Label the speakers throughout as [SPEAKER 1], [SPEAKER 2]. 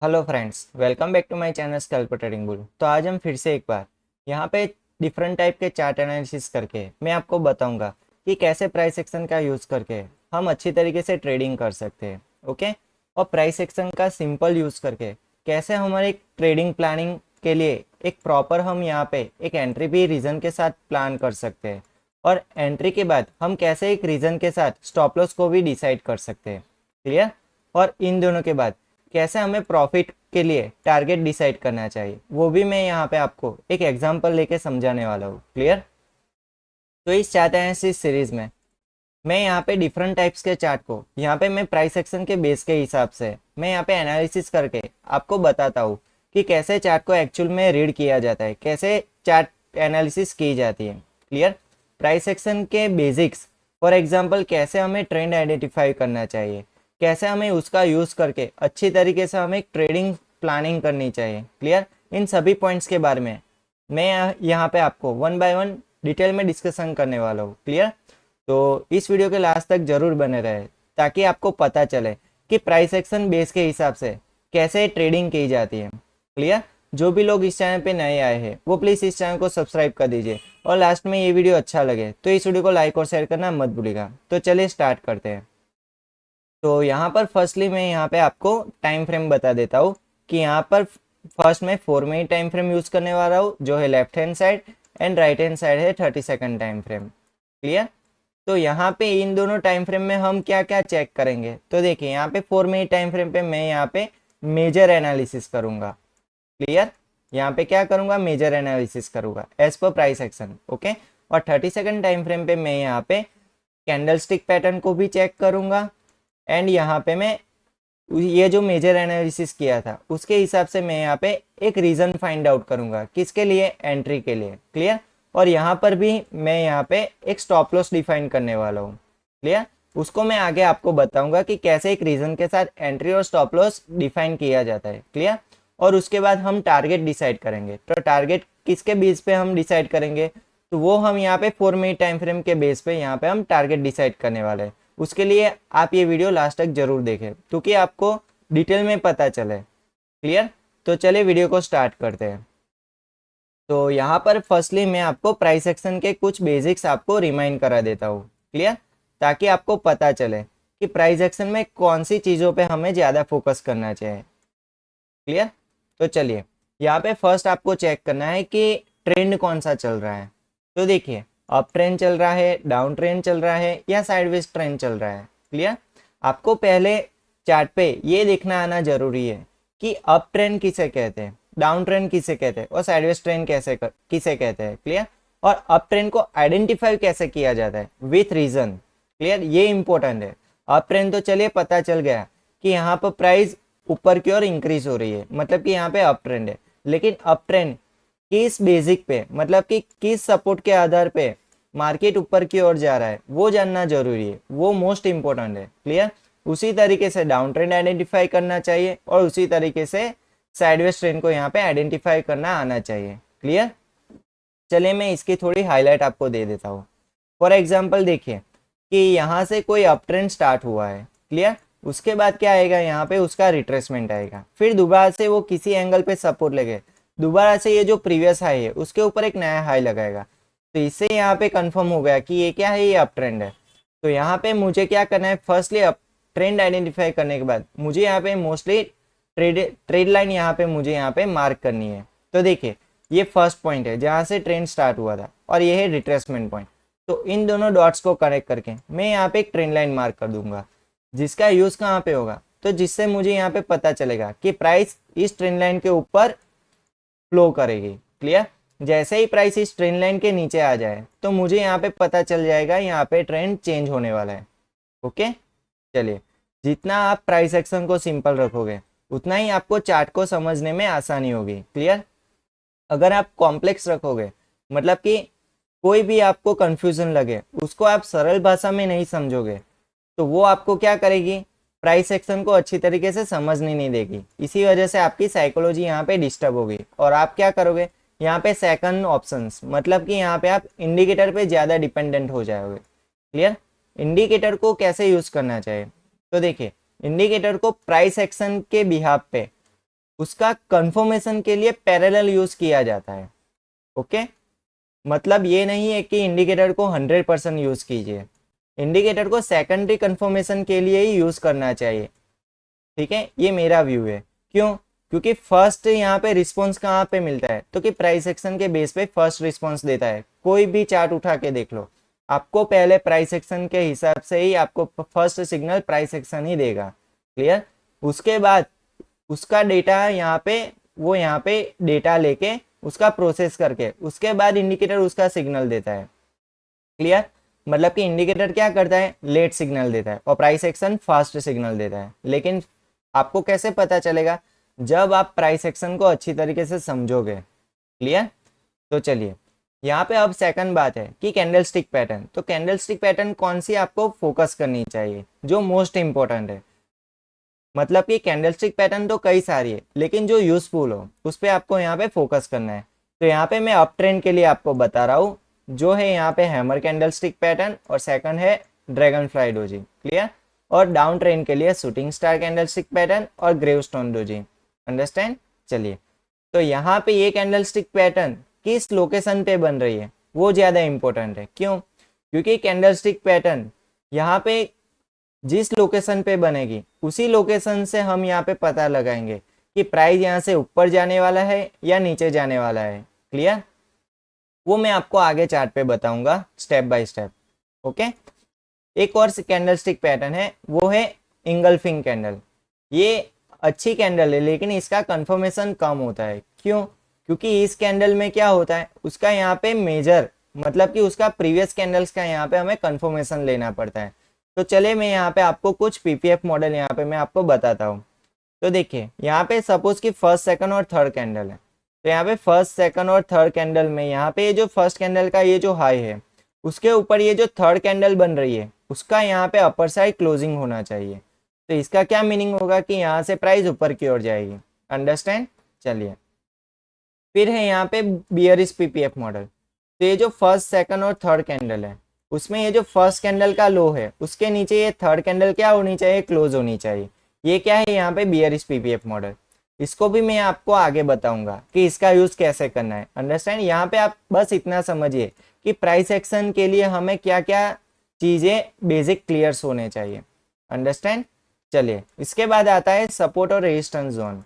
[SPEAKER 1] Hello friends, welcome back to my channel scalp trading bull. तो आज हम फिर से एक बार यहाँ पे डिफरेंट टाइप के चार्ट एनालिसिस करके मैं आपको बताऊंगा कि कैसे प्राइस एक्शन का यूज़ करके हम अच्छी तरीके से ट्रेडिंग कर सकते हैं। ओके, और प्राइस एक्शन का सिंपल यूज़ करके कैसे हमारे ट्रेडिंग प्लानिंग के लिए एक प्रॉपर हम यहाँ पे एक एंट्री भी रीज़न के साथ प्लान कर सकते हैं, और एंट्री के बाद हम कैसे एक रीज़न के साथ स्टॉप लॉस को भी डिसाइड कर सकते हैं। क्लियर? और इन दोनों के बाद कैसे हमें प्रॉफिट के लिए टारगेट डिसाइड करना चाहिए, वो भी मैं यहाँ पे आपको एक एग्जांपल लेके समझाने वाला हूँ। क्लियर? तो इस चार्ट एनालिसिस सीरीज में मैं यहाँ पे डिफरेंट टाइप्स के चार्ट को यहाँ पे मैं प्राइस एक्शन के बेस के हिसाब से मैं यहाँ पे एनालिसिस करके आपको बताता हूँ कि कैसे चार्ट को एक्चुअल में रीड किया जाता है, कैसे चार्ट एनालिसिस की जाती है। क्लियर? प्राइस एक्शन के बेसिक्स, फॉर एग्जांपल कैसे हमें ट्रेंड आइडेंटिफाई करना चाहिए, कैसे हमें उसका यूज़ करके अच्छी तरीके से हमें ट्रेडिंग प्लानिंग करनी चाहिए। क्लियर? इन सभी पॉइंट्स के बारे में मैं यहाँ पे आपको वन बाय वन डिटेल में डिस्कशन करने वाला हूँ। क्लियर? तो इस वीडियो के लास्ट तक जरूर बने रहे ताकि आपको पता चले कि प्राइस एक्शन बेस के हिसाब से कैसे ट्रेडिंग की जाती है। क्लियर? जो भी लोग इस चैनल पे नए आए हैं वो प्लीज़ इस चैनल को सब्सक्राइब कर दीजिए, और लास्ट में ये वीडियो अच्छा लगे तो इस वीडियो को लाइक और शेयर करना मत भूलिएगा। तो चलिए स्टार्ट करते हैं। तो यहाँ पर फर्स्टली मैं यहाँ पे आपको टाइम फ्रेम बता देता हूँ कि यहाँ पर फर्स्ट में 4 मिनट टाइम फ्रेम यूज़ करने वाला हूँ, जो है left hand side, and right hand side है 30 सेकंड टाइम फ्रेम। क्लियर? तो यहाँ पे इन दोनों टाइम फ्रेम में हम क्या क्या चेक करेंगे, तो देखिए यहाँ पे 4 मिनट टाइम फ्रेम पे मैं यहाँ पे मेजर एनालिसिस करूंगा। क्लियर? यहाँ पे क्या करूंगा, मेजर एनालिसिस करूंगा as per price action. Okay, और 30 सेकंड टाइम फ्रेम पे मैं यहाँ पे कैंडल स्टिक पैटर्न को भी चेक करूंगा, एंड यहाँ पे मैं ये जो मेजर एनालिसिस किया था उसके हिसाब से मैं यहाँ पे एक रीजन फाइंड आउट करूंगा, किसके लिए, एंट्री के लिए। क्लियर? और यहाँ पर भी मैं यहाँ पे एक स्टॉप लॉस डिफाइन करने वाला हूँ। क्लियर? उसको मैं आगे आपको बताऊंगा कि कैसे एक रीजन के साथ एंट्री और स्टॉप लॉस डिफाइन किया जाता है। क्लियर? और उसके बाद हम टारगेट डिसाइड करेंगे। तो टारगेट किसके बेस पे हम डिसाइड करेंगे, तो वो हम यहाँ पे 4 मिनट टाइम फ्रेम के बेस पे यहाँ पे हम टारगेट डिसाइड करने वाले हैं। उसके लिए आप ये वीडियो लास्ट तक जरूर देखें क्योंकि आपको डिटेल में पता चले। क्लियर? तो चलिए वीडियो को स्टार्ट करते हैं। तो यहाँ पर फर्स्टली मैं आपको प्राइस एक्शन के कुछ बेसिक्स आपको रिमाइंड करा देता हूँ। क्लियर? ताकि आपको पता चले कि प्राइस एक्शन में कौन सी चीज़ों पे हमें ज़्यादा फोकस करना चाहिए। क्लियर? तो चलिए यहाँ पे फर्स्ट आपको चेक करना है कि ट्रेंड कौन सा चल रहा है। तो देखिए, अप ट्रेंड चल रहा है, डाउन ट्रेंड चल रहा है, या साइडवेज ट्रेंड चल रहा है। क्लियर? आपको पहले चार्ट पे ये देखना आना जरूरी है कि अप ट्रेंड किसे कहते हैं, डाउन ट्रेंड किसे कहते हैं, और साइडवेज ट्रेंड किसे कहते हैं। क्लियर? और अप ट्रेंड को आइडेंटिफाई कैसे किया जाता है, विथ रीजन। क्लियर? ये इंपॉर्टेंट है। अप ट्रेंड तो चलिए पता चल गया कि यहाँ पर प्राइस ऊपर की ओर इंक्रीज हो रही है, मतलब कि यहाँ पे अप ट्रेंड है। लेकिन अप ट्रेंड किस बेसिक पे, मतलब कि किस सपोर्ट के आधार पे मार्केट ऊपर की ओर जा रहा है, वो जानना जरूरी है, वो मोस्ट इंपॉर्टेंट है। क्लियर? उसी तरीके से डाउन ट्रेंड आइडेंटिफाई करना चाहिए, और उसी तरीके से साइडवेज ट्रेंड को यहाँ पे आइडेंटिफाई करना आना चाहिए। क्लियर? चलिए मैं इसकी थोड़ी हाईलाइट आपको दे देता हूँ। फॉर एग्जाम्पल देखिए कि यहाँ से कोई अप ट्रेंड स्टार्ट हुआ है। क्लियर? उसके बाद क्या आएगा, यहाँ पे उसका रिट्रेसमेंट आएगा, फिर दोबारा से वो किसी एंगल पे सपोर्ट लगे, दोबारा से ये जो प्रीवियस हाई है उसके ऊपर एक नया हाई लगाएगा। तो इससे यहाँ पे कंफर्म हो गया कि ये क्या है, ये अप ट्रेंड है। तो यहाँ पे मुझे क्या करना है, फर्स्टली अप ट्रेंड आइडेंटिफाई करने के बाद मुझे यहाँ पे मोस्टली ट्रेड लाइन यहाँ पे मुझे यहाँ पे मार्क करनी है। तो देखिए ये फर्स्ट पॉइंट है जहाँ से ट्रेंड स्टार्ट हुआ था, और ये है रिट्रेसमेंट पॉइंट। तो इन दोनों डॉट्स को कनेक्ट करके मैं यहाँ पे एक ट्रेंड लाइन मार्क कर दूंगा, जिसका यूज कहाँ पे होगा, तो जिससे मुझे यहाँ पे पता चलेगा कि प्राइस इस ट्रेंड लाइन के ऊपर फ्लो करेगी। क्लियर? जैसे ही प्राइस इस ट्रेंड लाइन के नीचे आ जाए तो मुझे यहाँ पे पता चल जाएगा यहाँ पे ट्रेंड चेंज होने वाला है। ओके, चलिए जितना आप प्राइस एक्शन को सिंपल रखोगे उतना ही आपको चार्ट को समझने में आसानी होगी। क्लियर? अगर आप कॉम्प्लेक्स रखोगे, मतलब कि कोई भी आपको कंफ्यूजन लगे, उसको आप सरल भाषा में नहीं समझोगे, तो वो आपको क्या करेगी, प्राइस एक्शन को अच्छी तरीके से समझने नहीं देगी। इसी वजह से आपकी साइकोलॉजी यहाँ पे डिस्टर्ब होगी, और आप क्या करोगे, यहाँ पे सेकंड ऑप्शंस, मतलब कि यहाँ पे आप इंडिकेटर पे ज़्यादा डिपेंडेंट हो जाओगे। क्लियर? इंडिकेटर को कैसे यूज़ करना चाहिए, तो देखिए इंडिकेटर को प्राइस एक्शन के बिहाफ पे उसका कंफर्मेशन के लिए पैरेलल यूज किया जाता है। ओके, मतलब ये नहीं है कि इंडिकेटर को 100% यूज कीजिए, इंडिकेटर को सेकेंडरी कंफर्मेशन के लिए ही यूज करना चाहिए। ठीक है, ये मेरा व्यू है। क्यों? क्योंकि फर्स्ट यहाँ पे रिस्पॉन्स कहाँ पे मिलता है, तो कि प्राइस एक्शन के बेस पे फर्स्ट रिस्पॉन्स देता है। कोई भी चार्ट उठा के देख लो, आपको पहले प्राइस एक्शन के हिसाब से ही आपको फर्स्ट सिग्नल प्राइस एक्शन ही देगा। क्लियर? उसके बाद उसका डेटा यहाँ पे, वो यहाँ पे डेटा लेके उसका प्रोसेस करके उसके बाद इंडिकेटर उसका सिग्नल देता है। क्लियर? मतलब कि इंडिकेटर क्या करता है, लेट सिग्नल देता है और प्राइस एक्शन फास्ट सिग्नल देता है। लेकिन आपको कैसे पता चलेगा? जब आप प्राइस एक्शन को अच्छी तरीके से समझोगे। क्लियर? तो चलिए, यहाँ पे अब सेकंड बात है कि कैंडल स्टिक पैटर्न। तो कैंडल स्टिक पैटर्न कौन सी आपको फोकस करनी चाहिए, जो मोस्ट इंपॉर्टेंट है। मतलब कि कैंडल स्टिक पैटर्न तो कई सारी है, लेकिन जो यूजफुल हो उस पर आपको यहाँ पे फोकस करना है। तो यहाँ पे मैं अप ट्रेंड के लिए आपको बता रहा हूँ, जो है यहाँ पे हैमर कैंडल स्टिक पैटर्न, और सेकंड है ड्रैगन फ्लाई डोजी। क्लियर? और डाउन ट्रेंड के लिए shooting star candle stick pattern और ग्रेवस्टोन डोजी। अंडरस्टैंड? चलिए, तो यहाँ पे ये कैंडल स्टिक पैटर्न किस लोकेशन पे बन रही है वो ज्यादा इंपॉर्टेंट है। क्यों? क्योंकि कैंडल स्टिक पैटर्न यहाँ पे जिस लोकेशन पे बनेगी उसी लोकेशन से हम यहाँ पे पता लगाएंगे कि प्राइस यहाँ से ऊपर जाने वाला है या नीचे जाने वाला है। क्लियर? वो मैं आपको आगे चार्ट पे बताऊंगा स्टेप बाय स्टेप। ओके, एक और कैंडल स्टिक पैटर्न है, वो है इंगल्फिंग कैंडल। ये अच्छी कैंडल है, लेकिन इसका कंफर्मेशन कम होता है। क्यों? क्योंकि इस कैंडल में क्या होता है, उसका यहाँ पे मेजर, मतलब कि उसका प्रीवियस कैंडल्स का यहाँ पे हमें कंफर्मेशन लेना पड़ता है। तो चले मैं यहाँ पे आपको कुछ पीपीएफ मॉडल यहाँ पे मैं आपको बताता हूँ। तो देखिए, यहाँ पे सपोज कि फर्स्ट, सेकंड और थर्ड कैंडल है। तो यहाँ पे फर्स्ट, सेकंड और थर्ड कैंडल में यहाँ पे जो फर्स्ट कैंडल का ये जो हाई है, उसके ऊपर ये जो थर्ड कैंडल बन रही है उसका यहाँ पे अपर साइड क्लोजिंग होना चाहिए। तो इसका क्या मीनिंग होगा कि यहाँ से प्राइस ऊपर की ओर जाएगी। अंडरस्टैंड? चलिए, फिर है यहाँ पे बियरिश पीपीएफ मॉडल। तो ये जो फर्स्ट, सेकंड और थर्ड कैंडल है, उसमें ये जो फर्स्ट कैंडल का लो है उसके नीचे ये थर्ड कैंडल क्या होनी चाहिए, क्लोज होनी चाहिए। ये क्या है यहाँ पे बियरिश पीपीएफ मॉडल। इसको भी मैं आपको आगे बताऊंगा कि इसका यूज कैसे करना है। अंडरस्टैंड? यहाँ पे आप बस इतना समझिए कि प्राइस एक्शन के लिए हमें क्या क्या चीजें बेसिक क्लियर्स होने चाहिए। अंडरस्टैंड? चलिए, इसके बाद आता है सपोर्ट और रेजिस्टेंस जोन।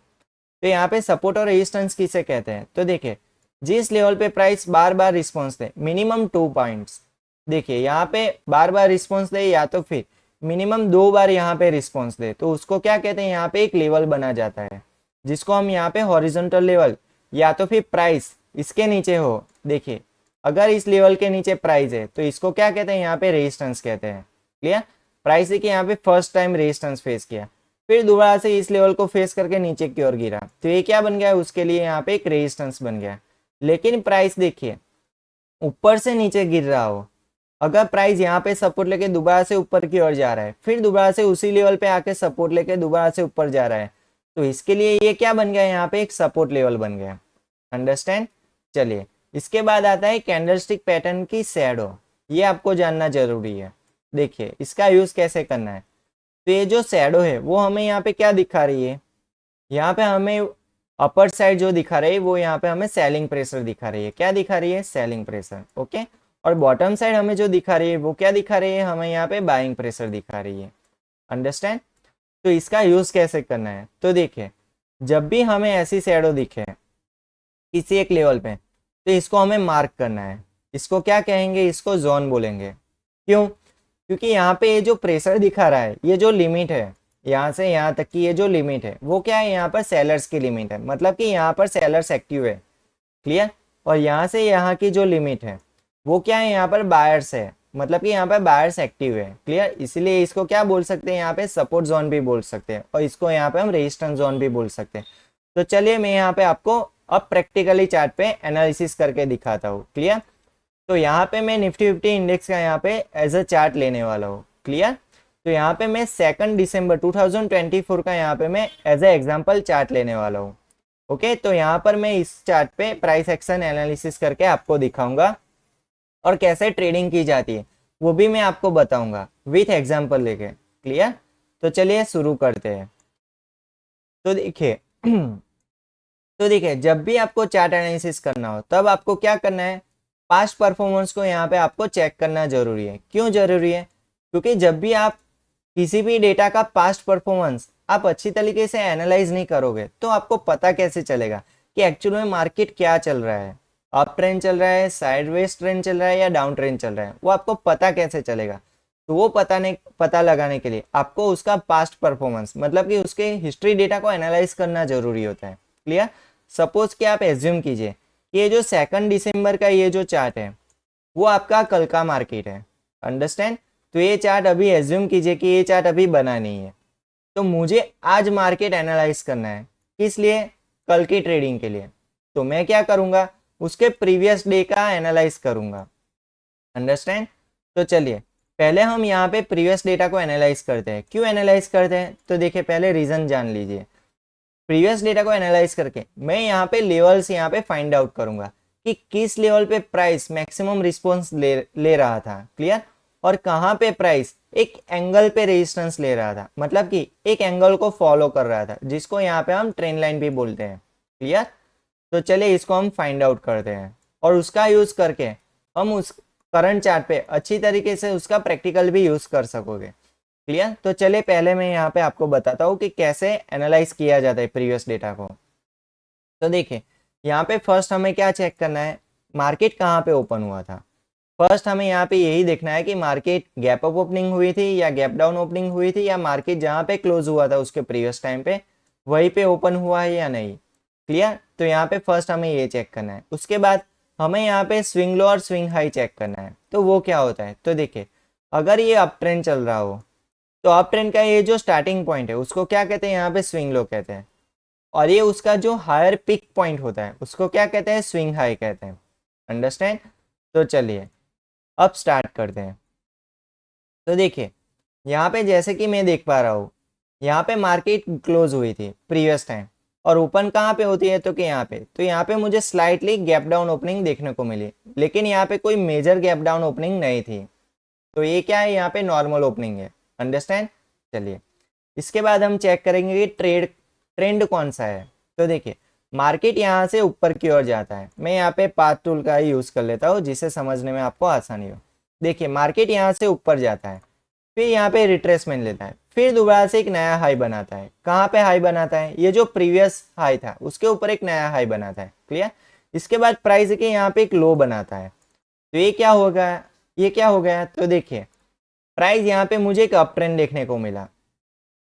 [SPEAKER 1] तो यहाँ पे सपोर्ट और रेजिस्टेंस किसे कहते हैं, तो देखिए, जिस लेवल पे प्राइस बार बार रिस्पॉन्स दे, मिनिमम 2 पॉइंट्स, देखिए यहाँ पे बार बार रिस्पॉन्स दे या तो फिर मिनिमम 2 बार यहाँ पे रिस्पॉन्स दे, तो उसको क्या कहते हैं, यहाँ पे एक लेवल बना जाता है, जिसको हम यहाँ पे हॉरिजॉन्टल लेवल, या तो फिर प्राइस इसके नीचे हो। देखिए, अगर इस लेवल के नीचे प्राइस है तो इसको क्या कहते हैं, यहाँ पे रेजिस्टेंस कहते हैं। क्लियर? प्राइस है कि यहाँ पे फर्स्ट टाइम रेजिस्टेंस फेस किया, फिर दोबारा से इस लेवल को फेस करके नीचे की ओर गिरा, तो ये क्या बन गया, उसके लिए यहाँ पे एक रेजिस्टेंस बन गया। लेकिन प्राइस देखिए ऊपर से नीचे गिर रहा हो, अगर प्राइस यहाँ पे सपोर्ट लेके दोबारा से ऊपर की ओर जा रहा है, फिर दोबारा से उसी लेवल पे आके सपोर्ट लेके दोबारा से ऊपर जा रहा है, तो इसके लिए ये क्या बन गया, यहाँ पे एक सपोर्ट लेवल बन गया। अंडरस्टैंड? चलिए, इसके बाद आता है कैंडलस्टिक पैटर्न की शैडो। ये आपको जानना जरूरी है। देखिए, इसका यूज कैसे करना है। तो ये जो शैडो है वो हमें यहाँ पे क्या दिखा रही है, यहाँ पे हमें अपर साइड जो दिखा रही है वो यहाँ पे हमें सेलिंग प्रेशर दिखा रही है। क्या दिखा रही है, सेलिंग प्रेशर। ओके, और बॉटम साइड हमें जो दिखा रही है वो क्या दिखा रही है, हमें यहाँ पे बाइंग प्रेशर दिखा रही है। अंडरस्टैंड? तो इसका यूज कैसे करना है, तो देखिए, जब भी हमें ऐसी शैडो दिखे किसी एक लेवल पे, तो इसको हमें मार्क करना है। इसको क्या कहेंगे, इसको जोन बोलेंगे। क्यों? क्योंकि यहाँ पे ये जो प्रेशर दिखा रहा है, ये जो लिमिट है यहाँ से यहाँ तक की, ये जो लिमिट है वो क्या है, यहाँ पर सेलर्स की लिमिट है, मतलब कि यहाँ पर सेलर्स एक्टिव है। क्लियर? और यहाँ से यहाँ की जो लिमिट है वो क्या है, यहाँ पर बायर्स है, मतलब कि यहाँ पर बायर्स एक्टिव है। क्लियर? इसलिए इसको क्या बोल सकते हैं, यहाँ पे सपोर्ट जोन भी बोल सकते हैं, और इसको यहाँ पे हम रेजिस्टेंस जोन भी बोल सकते हैं। तो चलिए मैं यहाँ पे आपको अब प्रैक्टिकली चार्ट पे एनालिसिस करके दिखाता हूँ। क्लियर? तो यहाँ पे मैं निफ्टी 50 इंडेक्स का यहाँ पे एज अ चार्ट लेने वाला हूँ। क्लियर? तो यहाँ पे मैं 2 दिसंबर 2024 का यहाँ पे मैं एज अ एग्जाम्पल चार्ट लेने वाला हूँ। ओके, तो यहाँ पर मैं इस चार्ट पे प्राइस एक्शन एनालिसिस करके आपको दिखाऊंगा, और कैसे ट्रेडिंग की जाती है वो भी मैं आपको बताऊंगा विथ एग्जाम्पल लेके। क्लियर? तो चलिए शुरू करते हैं। तो देखिए तो देखिए, जब भी आपको चार्ट एनालिसिस करना हो तब आपको क्या करना है, पास्ट परफॉर्मेंस को यहाँ पे आपको चेक करना जरूरी है। क्यों जरूरी है? क्योंकि जब भी आप किसी भी डेटा का पास्ट परफॉर्मेंस आप अच्छी तरीके से एनालाइज नहीं करोगे तो आपको पता कैसे चलेगा कि एक्चुअल में मार्केट क्या चल रहा है, अप ट्रेंड चल रहा है, साइडवेज ट्रेंड चल रहा है या डाउन ट्रेंड चल रहा है, वो आपको पता कैसे चलेगा? तो वो पता लगाने के लिए आपको उसका पास्ट परफॉर्मेंस मतलब कि उसके हिस्ट्री डेटा को एनालाइज करना जरूरी होता है। क्लियर? सपोज कि आप एज्यूम कीजिए कि ये जो 2 दिसंबर का ये जो चार्ट है वो आपका कल का मार्केट है। अंडरस्टैंड? तो ये चार्ट अभी एज्यूम कीजिए कि ये चार्ट अभी बना नहीं है, तो मुझे आज मार्केट एनालाइज करना है। किस लिए? कल की ट्रेडिंग के लिए। तो मैं क्या करूंगा, उसके प्रीवियस डे का एनालाइज करूंगा। अंडरस्टैंड? तो चलिए पहले हम यहाँ पे प्रीवियस डेटा को एनालाइज करते हैं। क्यों एनालाइज करते हैं? तो देखिए पहले रीजन जान लीजिए। प्रीवियस डेटा को एनालाइज करके मैं यहाँ पे लेवल्स यहाँ पे फाइंड आउट करूंगा कि किस लेवल पे प्राइस मैक्सिमम रिस्पॉन्स ले रहा था। क्लियर? और कहाँ पे प्राइस एक एंगल पे रेजिस्टेंस ले रहा था, मतलब कि एक एंगल को फॉलो कर रहा था, जिसको यहाँ पे हम ट्रेंड लाइन भी बोलते हैं। क्लियर? तो चलिए इसको हम फाइंड आउट करते हैं और उसका यूज करके हम उस करंट चार्ट पे अच्छी तरीके से उसका प्रैक्टिकल भी यूज कर सकोगे। क्लियर? तो चलिए पहले मैं यहाँ पे आपको बताता हूँ कि कैसे एनालाइज किया जाता है प्रीवियस डेटा को। तो देखिए यहाँ पे फर्स्ट हमें क्या चेक करना है, मार्केट कहाँ पे ओपन हुआ था। फर्स्ट हमें यहाँ पे यही देखना है कि मार्केट गैप अप ओपनिंग हुई थी या गैप डाउन ओपनिंग हुई थी, या मार्केट जहाँ पे क्लोज हुआ था उसके प्रीवियस टाइम पे वहीं पे ओपन हुआ है या नहीं। क्लियर? तो यहाँ पे फर्स्ट हमें ये चेक करना है। उसके बाद हमें यहाँ पे स्विंग लो और स्विंग हाई चेक करना है। तो वो क्या होता है? तो देखिए अगर ये अप ट्रेंड चल रहा हो तो अप ट्रेंड का ये जो स्टार्टिंग पॉइंट है उसको क्या कहते हैं? यहाँ पे स्विंग लो कहते हैं। और ये उसका जो हायर पिक पॉइंट होता है उसको क्या कहते हैं? स्विंग हाई कहते हैं। अंडरस्टैंड? तो चलिए अब स्टार्ट करते हैं। तो देखिए यहाँ पे जैसे कि मैं देख पा रहा हूँ, यहाँ पे मार्केट क्लोज हुई थी प्रीवियस टाइम, और ओपन कहाँ पे होती है? तो कि यहाँ पे। तो यहाँ पे मुझे स्लाइटली गैप डाउन ओपनिंग देखने को मिली, लेकिन यहाँ पे कोई मेजर गैप डाउन ओपनिंग नहीं थी। तो ये क्या है? यहाँ पे नॉर्मल ओपनिंग है। अंडरस्टैंड? चलिए इसके बाद हम चेक करेंगे कि ट्रेंड कौन सा है। तो देखिए मार्केट यहाँ से ऊपर की ओर जाता है। मैं यहाँ पे पाथ टूल का ही यूज कर लेता हूँ जिससे समझने में आपको आसानी हो। देखिए मार्केट यहाँ से ऊपर जाता है, फिर यहाँ पे रिट्रेसमेंट लेता है, फिर दोबारा से एक नया हाई बनाता है। कहाँ पे हाई बनाता है? ये जो प्रीवियस हाई था उसके ऊपर एक नया हाई बनाता है। क्लियर? इसके बाद प्राइस के यहाँ पे एक लो बनाता है। तो ये क्या होगा? ये क्या हो गया? तो देखिए प्राइस यहाँ पे मुझे एक अप ट्रेंड देखने को मिला।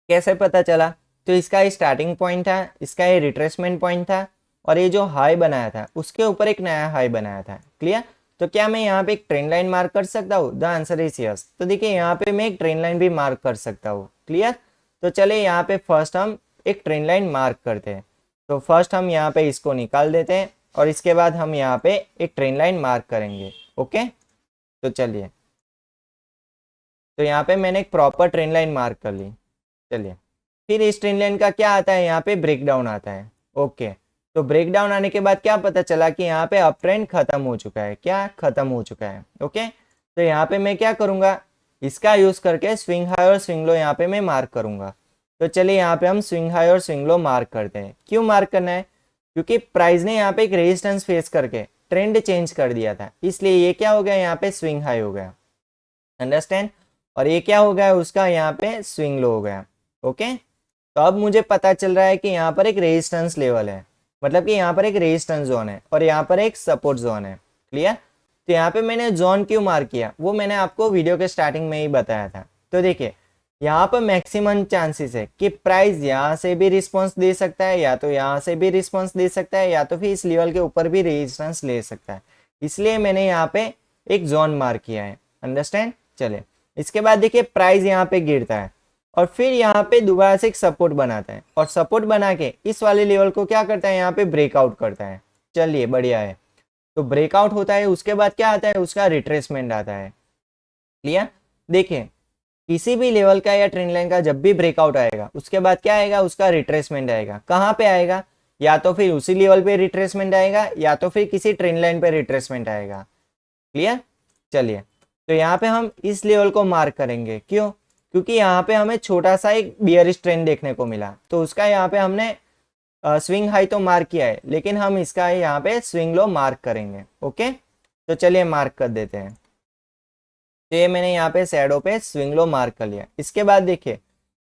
[SPEAKER 1] कैसे पता चला? तो इसका ये स्टार्टिंग पॉइंट था, इसका ये रिट्रेसमेंट पॉइंट था, और ये जो हाई बनाया था उसके ऊपर एक नया हाई बनाया था। क्लियर? तो क्या मैं यहाँ पे एक ट्रेंड लाइन मार्क कर सकता हूँ? The answer is yes. तो देखिए यहाँ पे मैं एक ट्रेंड लाइन भी मार्क कर सकता हूँ। क्लियर? तो चले यहाँ पे फर्स्ट हम एक ट्रेंड लाइन मार्क करते हैं। तो फर्स्ट हम यहाँ पे इसको निकाल देते हैं और इसके बाद हम यहाँ पे एक ट्रेंड लाइन मार्क करेंगे। ओके? तो चलिए, तो यहाँ पे मैंने एक प्रॉपर ट्रेंड लाइन मार्क कर ली। चलिए फिर इस ट्रेंड लाइन का क्या आता है? यहाँ पे ब्रेक डाउन आता है। ओके, तो ब्रेक डाउन आने के बाद क्या पता चला कि यहाँ पे अप ट्रेंड खत्म हो चुका है। क्या खत्म हो चुका है? ओके, तो यहाँ पे मैं क्या करूंगा, इसका यूज करके स्विंग हाई और स्विंग लो यहाँ पे मैं मार्क करूंगा। तो चलिए यहाँ पे हम स्विंग हाई और स्विंग लो मार्क करते हैं। क्यों मार्क करना है? क्योंकि प्राइस ने यहाँ पे एक रेजिस्टेंस फेस करके ट्रेंड चेंज कर दिया था, इसलिए ये क्या हो गया? यहाँ पे स्विंग हाई हो गया। अंडरस्टैंड? और ये क्या हो गया? उसका यहाँ पे स्विंग लो हो गया। ओके, तो अब मुझे पता चल रहा है कि यहाँ पर एक रेजिस्टेंस लेवल है, मतलब कि यहाँ पर एक रेजिस्टेंस जोन है और यहाँ पर एक सपोर्ट जोन है। क्लियर? तो यहाँ पे मैंने जोन क्यों मार्क किया वो मैंने आपको वीडियो के स्टार्टिंग में ही बताया था। तो देखिए यहाँ पर मैक्सिमम चांसेस है कि प्राइस यहाँ से भी रिस्पॉन्स दे सकता है, या तो यहाँ से भी रिस्पॉन्स दे सकता है, या तो फिर इस लेवल के ऊपर भी रेजिस्टेंस ले सकता है। इसलिए मैंने यहाँ पे एक जोन मार्क किया है। अंडरस्टैंड? चले इसके बाद देखिए प्राइस यहाँ पे गिरता है और फिर यहाँ पे दोबारा से एक सपोर्ट बनाता है, और सपोर्ट बना के इस वाले लेवल को क्या करता है? यहाँ पे ब्रेकआउट करता है। चलिए बढ़िया है, तो ब्रेकआउट होता है, उसके बाद क्या आता है? उसका रिट्रेसमेंट आता है। क्लियर? देखिए किसी भी लेवल का या ट्रेंड लाइन का जब भी ब्रेकआउट आएगा उसके बाद क्या आएगा? उसका रिट्रेसमेंट आएगा। कहाँ पे आएगा? या तो फिर उसी लेवल पे रिट्रेसमेंट आएगा, या तो फिर किसी ट्रेंड लाइन पे रिट्रेसमेंट आएगा। क्लियर? चलिए तो यहाँ पे हम इस लेवल को मार्क करेंगे। क्यों? क्योंकि यहाँ पे हमें छोटा सा एक बियरिश ट्रेंड देखने को मिला, तो उसका यहाँ पे हमने स्विंग हाई तो मार्क किया है, लेकिन हम इसका यहाँ पे स्विंग लो मार्क करेंगे। ओके, तो चलिए मार्क कर देते हैं। तो ये मैंने यहाँ पे शैडो पे स्विंग लो मार्क कर लिया। इसके बाद देखिए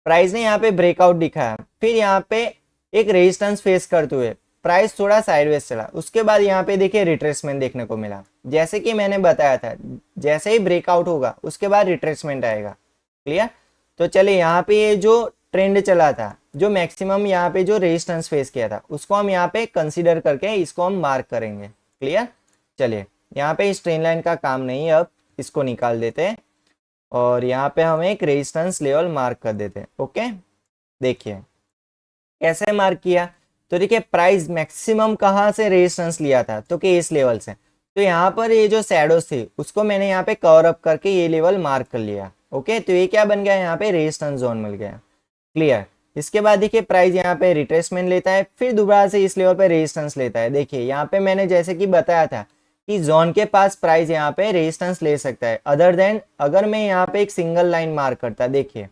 [SPEAKER 1] प्राइस ने यहाँ पे ब्रेकआउट दिखाया, फिर यहाँ पे एक रेजिस्टेंस फेस करते हुए प्राइस थोड़ा साइडवेज चला। उसके बाद यहाँ पे देखिए रिट्रेसमेंट देखने को मिला। जैसे कि मैंने बताया था, जैसे ही ब्रेकआउट होगा उसके बाद रिट्रेसमेंट आएगा। क्लियर? तो चलिए यहाँ पे ये जो ट्रेंड चला था, जो मैक्सिमम यहाँ पे जो रेजिस्टेंस फेस किया था, उसको हम यहाँ पे कंसीडर करके इसको हम मार्क करेंगे। क्लियर? चलिए यहाँ पे इस ट्रेंड लाइन का काम नहीं है, अब इसको निकाल देते हैं और यहाँ पे हम एक रेजिस्टेंस लेवल मार्क कर देते हैं। ओके, देखिए कैसे मार्क किया। तो देखिए प्राइस मैक्सिमम कहाँ से रेजिस्टेंस लिया था, तो कि इस लेवल से। तो यहाँ पर ये जो शैडोज थी उसको मैंने यहाँ पे कवर अप करके ये लेवल मार्क कर लिया। ओके, तो ये क्या बन गया, यहाँ पे रेजिस्टेंस जोन मिल गया। क्लियर? इसके बाद देखिए प्राइस यहाँ पे रिट्रेसमेंट लेता है, फिर दोबारा से इस लेवल पे रेजिस्टेंस लेता है। देखिए यहाँ पे मैंने जैसे कि बताया था कि जोन के पास प्राइस यहाँ पे रेजिस्टेंस ले सकता है, अदर देन अगर मैं यहाँ पे एक सिंगल लाइन मार्क करता। देखिए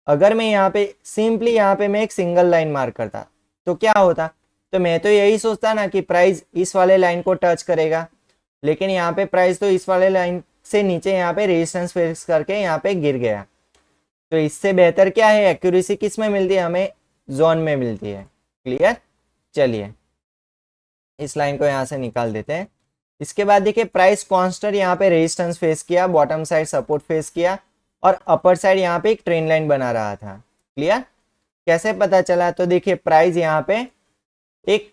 [SPEAKER 1] अगर मैं यहाँ पे सिंपली यहाँ पे मैं एक सिंगल लाइन मार्क करता तो क्या होता, तो मैं तो यही सोचता ना कि प्राइस इस वाले लाइन को टच करेगा, लेकिन यहाँ पे प्राइस तो इस वाले लाइन से नीचे यहाँ पे रेजिस्टेंस फेस करके यहाँ पे गिर गया। तो इससे बेहतर क्या है, एक्यूरेसी किस में मिलती है, हमें जोन में मिलती है। क्लियर? चलिए इस लाइन को यहाँ से निकाल देते हैं। इसके बाद देखिए प्राइस कांस्टेंट यहाँ पे रेजिस्टेंस फेस किया, बॉटम साइड सपोर्ट फेस किया और अपर साइड यहाँ पे एक ट्रेंड लाइन बना रहा था। क्लियर? कैसे पता चला, तो देखिए प्राइस यहाँ पे एक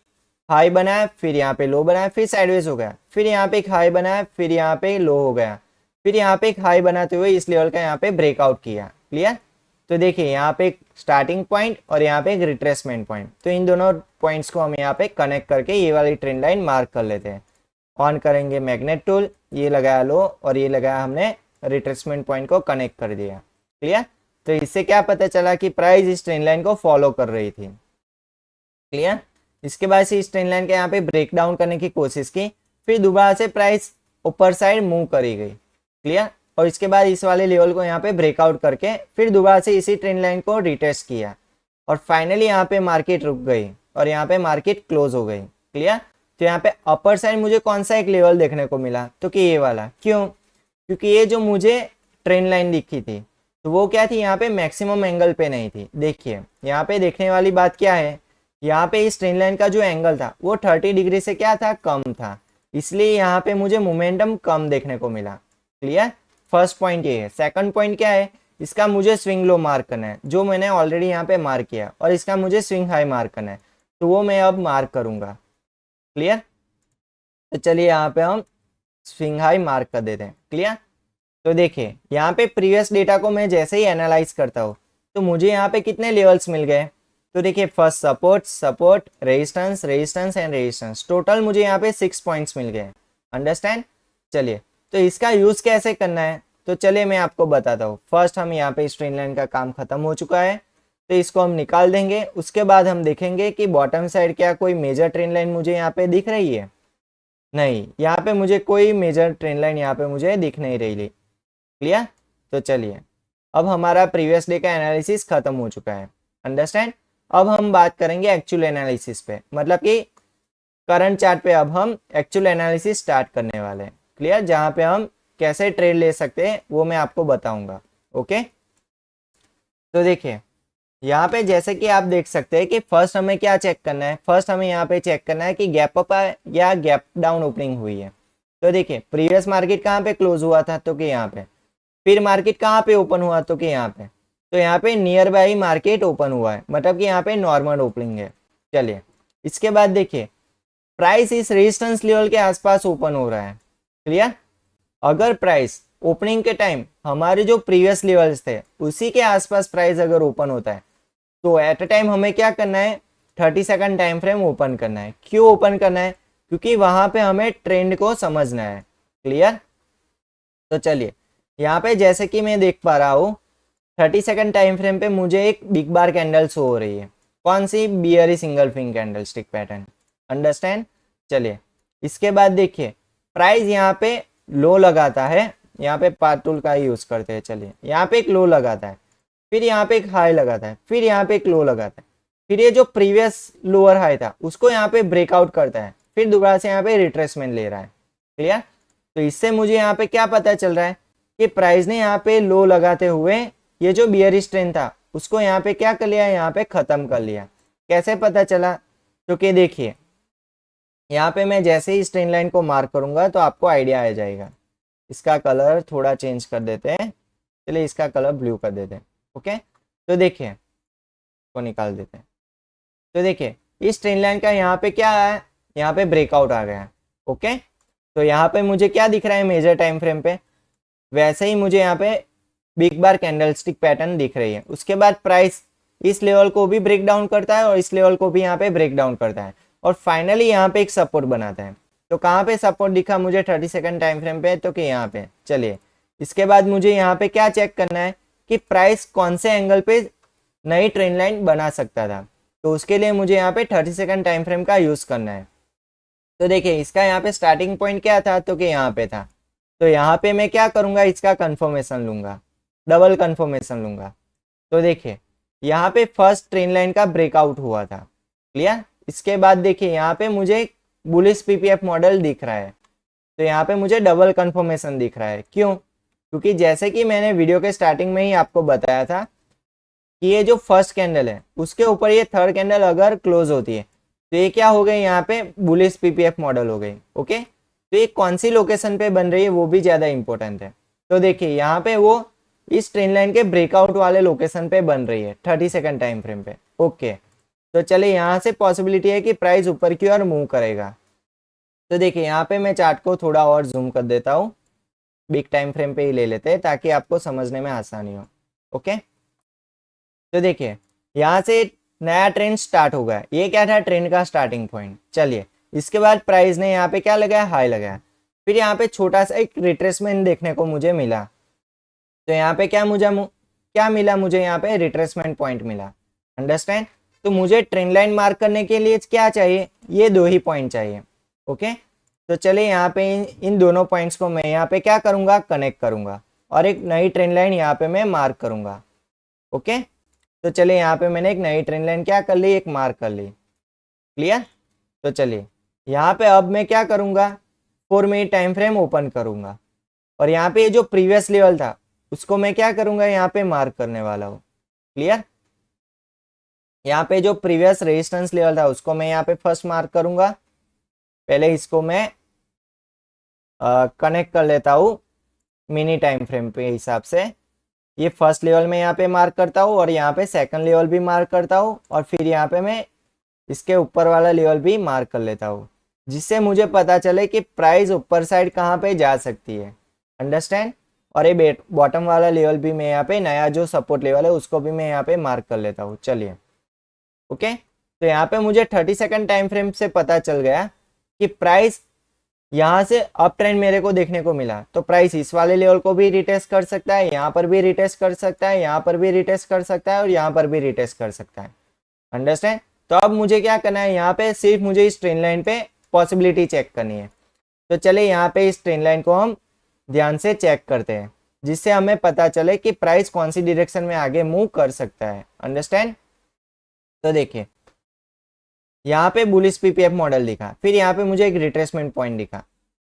[SPEAKER 1] हाई बनाया, फिर यहाँ पे लो बनाया, फिर साइडवेज हो गया, फिर यहाँ पे एक हाई बनाया, फिर यहाँ पे लो हो गया, फिर यहाँ पे एक हाई बनाते हुए इस लेवल का यहाँ पे ब्रेकआउट किया। क्लियर? तो देखिए यहाँ पे एक स्टार्टिंग पॉइंट और यहाँ पे एक रिट्रेसमेंट पॉइंट, तो इन दोनों पॉइंट्स को हम यहाँ पे कनेक्ट करके ये वाली ट्रेंड लाइन मार्क कर लेते हैं। ऑन करेंगे मैग्नेट टूल, ये लगाया लो और ये लगाया हमने रिट्रेसमेंट पॉइंट को कनेक्ट कर दिया। क्लियर? तो इससे क्या पता चला कि प्राइस इस ट्रेंड लाइन को फॉलो कर रही थी। क्लियर? इसके बाद से इस ट्रेंड लाइन के यहाँ पे ब्रेक डाउन करने की कोशिश की, फिर दोबारा से प्राइस ऊपर साइड मूव करी गई। क्लियर? और इसके बाद इस वाले लेवल को यहाँ पे ब्रेकआउट करके फिर दोबारा से इसी ट्रेंड लाइन को रिटेस्ट किया और फाइनली यहाँ पे मार्केट रुक गई और यहाँ पे मार्केट क्लोज हो गई। क्लियर? तो यहाँ पे अपर साइड मुझे कौन सा एक लेवल देखने को मिला, तो कि ये वाला। क्यों? क्योंकि ये जो मुझे ट्रेंड लाइन दिखी थी तो वो क्या थी, यहाँ पे मैक्सिमम एंगल पे नहीं थी। देखिए यहाँ पे देखने वाली बात क्या है, यहाँ पे इस ट्रेंड लाइन का जो एंगल था वो 30 डिग्री से क्या था, कम था, इसलिए यहाँ पे मुझे मोमेंटम कम देखने को मिला। क्लियर? फर्स्ट पॉइंट ये है। सेकंड पॉइंट क्या है, इसका मुझे स्विंग लो मार्क करना है, जो मैंने ऑलरेडी यहाँ पे मार्क किया, और इसका मुझे स्विंग हाई मार्क करना है, तो वो मैं अब मार्क करूंगा। क्लियर? तो चलिए यहाँ पे हम स्विंग हाई मार्क कर देते हैं। क्लियर? तो देखिए यहाँ पे प्रीवियस डेटा को मैं जैसे ही एनालाइज करता हूँ तो मुझे यहाँ पे कितने लेवल्स मिल गए, तो देखिए first support, support, resistance, resistance and resistance, total मुझे यहाँ पे 6 पॉइंट्स मिल गए। अंडरस्टैंड? चलिए तो इसका यूज कैसे करना है, तो चलिए मैं आपको बताता हूँ। फर्स्ट हम यहाँ पे इस ट्रेंड लाइन का काम खत्म हो चुका है तो इसको हम निकाल देंगे। उसके बाद हम देखेंगे कि बॉटम साइड क्या कोई मेजर ट्रेंड लाइन मुझे यहाँ पे दिख रही है, नहीं, यहाँ पे मुझे कोई मेजर ट्रेंड लाइन यहाँ पे मुझे दिख नहीं रही। क्लियर? तो चलिए अब हमारा प्रीवियस डे का एनालिसिस खत्म हो चुका है। अंडरस्टैंड? अब हम बात करेंगे एक्चुअल एनालिसिस पे, मतलब कि करंट चार्ट पे अब हम एक्चुअल एनालिसिस स्टार्ट करने वाले हैं। क्लियर? जहाँ पे हम कैसे ट्रेड ले सकते हैं वो मैं आपको बताऊंगा। ओके, तो देखिए यहाँ पे जैसे कि आप देख सकते हैं कि फर्स्ट हमें क्या चेक करना है, फर्स्ट हमें यहाँ पे चेक करना है कि गैप अप या गैप डाउन ओपनिंग हुई है। तो देखिए प्रीवियस मार्केट कहाँ पे क्लोज हुआ था, तो कि यहाँ पे, फिर मार्केट कहाँ पे ओपन हुआ, तो कि यहाँ पे, तो यहाँ पे नियर बाई मार्केट ओपन हुआ है, मतलब कि यहाँ पे नॉर्मल ओपनिंग है। चलिए इसके बाद देखिए प्राइस इस रेजिस्टेंस लेवल के आसपास ओपन हो रहा है। क्लियर? अगर प्राइस ओपनिंग के टाइम हमारे जो प्रीवियस लेवल्स थे उसी के आसपास प्राइस अगर ओपन होता है तो एट अ टाइम हमें क्या करना है, 30 सेकंड टाइम फ्रेम ओपन करना है। क्यों ओपन करना है, क्योंकि वहां पे हमें ट्रेंड को समझना है। क्लियर? तो चलिए यहाँ पे जैसे कि मैं देख पा रहा हूँ 30 सेकंड टाइम फ्रेम पे मुझे एक बिग बार कैंडल शो हो रही है। कौन सी? Bearish single finger candlestick pattern. Understand? चलिए इसके बाद देखिए प्राइस यहाँ पे लो लगाता है, यहाँ पे पार्ट टूल का ही यूज करते हैं। चलिए यहाँ पे एक लो लगाता है, फिर यहाँ पे एक हाई लगाता है, फिर यहाँ पे एक लो लगाता है, फिर ये जो प्रीवियस लोअर हाई था उसको यहाँ पे ब्रेकआउट करता है, फिर दोबारा से यहाँ पे रिट्रेसमेंट ले रहा है। क्लियर? तो इससे मुझे यहाँ पे क्या पता चल रहा है कि प्राइस ने यहाँ पे लो लगाते हुए ये जो बियरिश ट्रेंड था उसको यहाँ पे क्या कर लिया, यहाँ पे खत्म कर लिया। कैसे पता चला? क्योंकि देखिए यहाँ पे मैं जैसे ही इस ट्रेंड लाइन को मार्क करूंगा तो आपको आइडिया आ जाएगा। इसका कलर थोड़ा चेंज कर देते हैं, चलिए इसका कलर ब्लू कर देते हैं। ओके, तो देखिए को निकाल देते हैं। तो देखिए इस ट्रेंड लाइन का यहाँ पे क्या है, यहाँ पे ब्रेकआउट आ गया है। ओके, तो यहाँ पे मुझे क्या दिख रहा है मेजर टाइम फ्रेम पे, वैसे ही मुझे यहाँ पे बिग बार कैंडलस्टिक पैटर्न दिख रही है। उसके बाद प्राइस इस लेवल को भी ब्रेक डाउन करता है और इस लेवल को भी यहाँ पे ब्रेक डाउन करता है और फाइनली यहाँ पे एक सपोर्ट बनाता है। तो कहाँ पे सपोर्ट दिखा मुझे 30 सेकंड टाइम फ्रेम पे, तो कि यहाँ पे। चलिए इसके बाद मुझे यहाँ पे क्या चेक करना है कि प्राइस कौन से एंगल पे नई ट्रेंड लाइन बना सकता था। तो उसके लिए मुझे यहाँ पे 30 सेकंड टाइम फ्रेम का यूज करना है। तो देखिए इसका यहाँ पे स्टार्टिंग पॉइंट क्या था, तो कि यहाँ पे था। तो यहाँ पे मैं क्या करूंगा, इसका कंफर्मेशन लूंगा, डबल कंफर्मेशन लूंगा। तो देखिए यहाँ पे फर्स्ट ट्रेंड लाइन का ब्रेकआउट हुआ था। क्लियर? इसके बाद देखिए यहाँ पे मुझे बुलिश पीपीएफ मॉडल दिख रहा है, तो यहाँ पे मुझे डबल कंफर्मेशन दिख रहा है। क्यों? क्योंकि जैसे कि मैंने वीडियो के स्टार्टिंग में ही आपको बताया था कि ये जो फर्स्ट कैंडल है उसके ऊपर ये थर्ड कैंडल अगर क्लोज होती है तो ये क्या हो गई, यहाँ पे बुलिश पीपीएफ मॉडल हो गई। ओके, तो ये कौन सी लोकेशन पे बन रही है वो भी ज्यादा इंपॉर्टेंट है। तो देखिए यहाँ पे वो इस ट्रेंड लाइन के ब्रेकआउट वाले लोकेशन पे बन रही है 30 सेकंड टाइम फ्रेम पे। ओके, तो चलिए यहाँ से पॉसिबिलिटी है कि प्राइस ऊपर की ओर मूव करेगा। तो देखिए यहाँ पे मैं चार्ट को थोड़ा और जूम कर देता हूँ, बिग टाइम फ्रेम पे ही ले लेते हैं ताकि आपको समझने में आसानी हो। ओके, तो देखिए यहाँ से नया ट्रेंड स्टार्ट हो गया। ये क्या था, ट्रेंड का स्टार्टिंग पॉइंट। चलिए इसके बाद प्राइस ने यहाँ पे क्या लगाया, हाई लगाया। फिर यहाँ पे छोटा सा एक रिट्रेसमेंट देखने को मुझे मिला। तो यहाँ पे क्या मिला मुझे, यहाँ पे रिट्रेसमेंट पॉइंट मिला। अंडरस्टैंड? तो मुझे ट्रेंड लाइन मार्क करने के लिए क्या चाहिए, ये दो ही पॉइंट चाहिए। ओके, तो चलिए यहाँ पे इन दोनों पॉइंट्स को मैं यहाँ पे क्या करूंगा, कनेक्ट करूंगा और एक नई ट्रेंड लाइन यहाँ पे मैं मार्क करूंगा। ओके, तो चलिए यहाँ पे मैंने एक नई ट्रेंड लाइन क्या कर ली, एक मार्क कर ली। क्लियर? तो चलिए यहाँ पे अब मैं क्या करूंगा, 4 मिनट टाइम फ्रेम ओपन करूंगा और यहाँ पे जो प्रीवियस लेवल था उसको मैं क्या करूंगा, यहाँ पे मार्क करने वाला हूँ। क्लियर? यहाँ पे जो प्रीवियस रेजिस्टेंस लेवल था उसको मैं यहाँ पे फर्स्ट मार्क करूंगा। पहले इसको मैं कनेक्ट कर लेता हूँ मिनी टाइम फ्रेम पे हिसाब से। ये फर्स्ट लेवल में यहाँ पे मार्क करता हूँ और यहाँ पे सेकंड लेवल भी मार्क करता हूँ और फिर यहाँ पे मैं इसके ऊपर वाला लेवल भी मार्क कर लेता हूँ, जिससे मुझे पता चले कि प्राइस ऊपर साइड कहाँ पे जा सकती है। अंडरस्टैंड? और ये बॉटम वाला लेवल भी मैं यहाँ पे, नया जो सपोर्ट लेवल है उसको भी मैं यहाँ पे मार्क कर लेता हूँ। चलिए ओके, तो यहाँ पे मुझे 30 सेकंड टाइम फ्रेम से पता चल गया कि प्राइस यहाँ से अप ट्रेंड मेरे को देखने को मिला, तो प्राइस इस वाले लेवल को भी रिटेस्ट कर सकता है, यहाँ पर भी रिटेस्ट कर सकता है, यहाँ पर भी रिटेस्ट कर सकता है और यहाँ पर भी रिटेस्ट कर सकता है। अंडरस्टैंड? तो अब मुझे क्या करना है, यहाँ पे सिर्फ मुझे इस ट्रेंड लाइन पे पॉसिबिलिटी चेक करनी है। तो चलिए यहाँ पे इस ट्रेंड लाइन को हम ध्यान से चेक करते हैं, जिससे हमें पता चले कि प्राइस कौन सी डायरेक्शन में आगे मूव कर सकता है। अंडरस्टैंड? तो देखिए यहाँ पे बुलिश पीपीएफ मॉडल दिखा, फिर यहाँ पे मुझे एक रिट्रेसमेंट पॉइंट दिखा।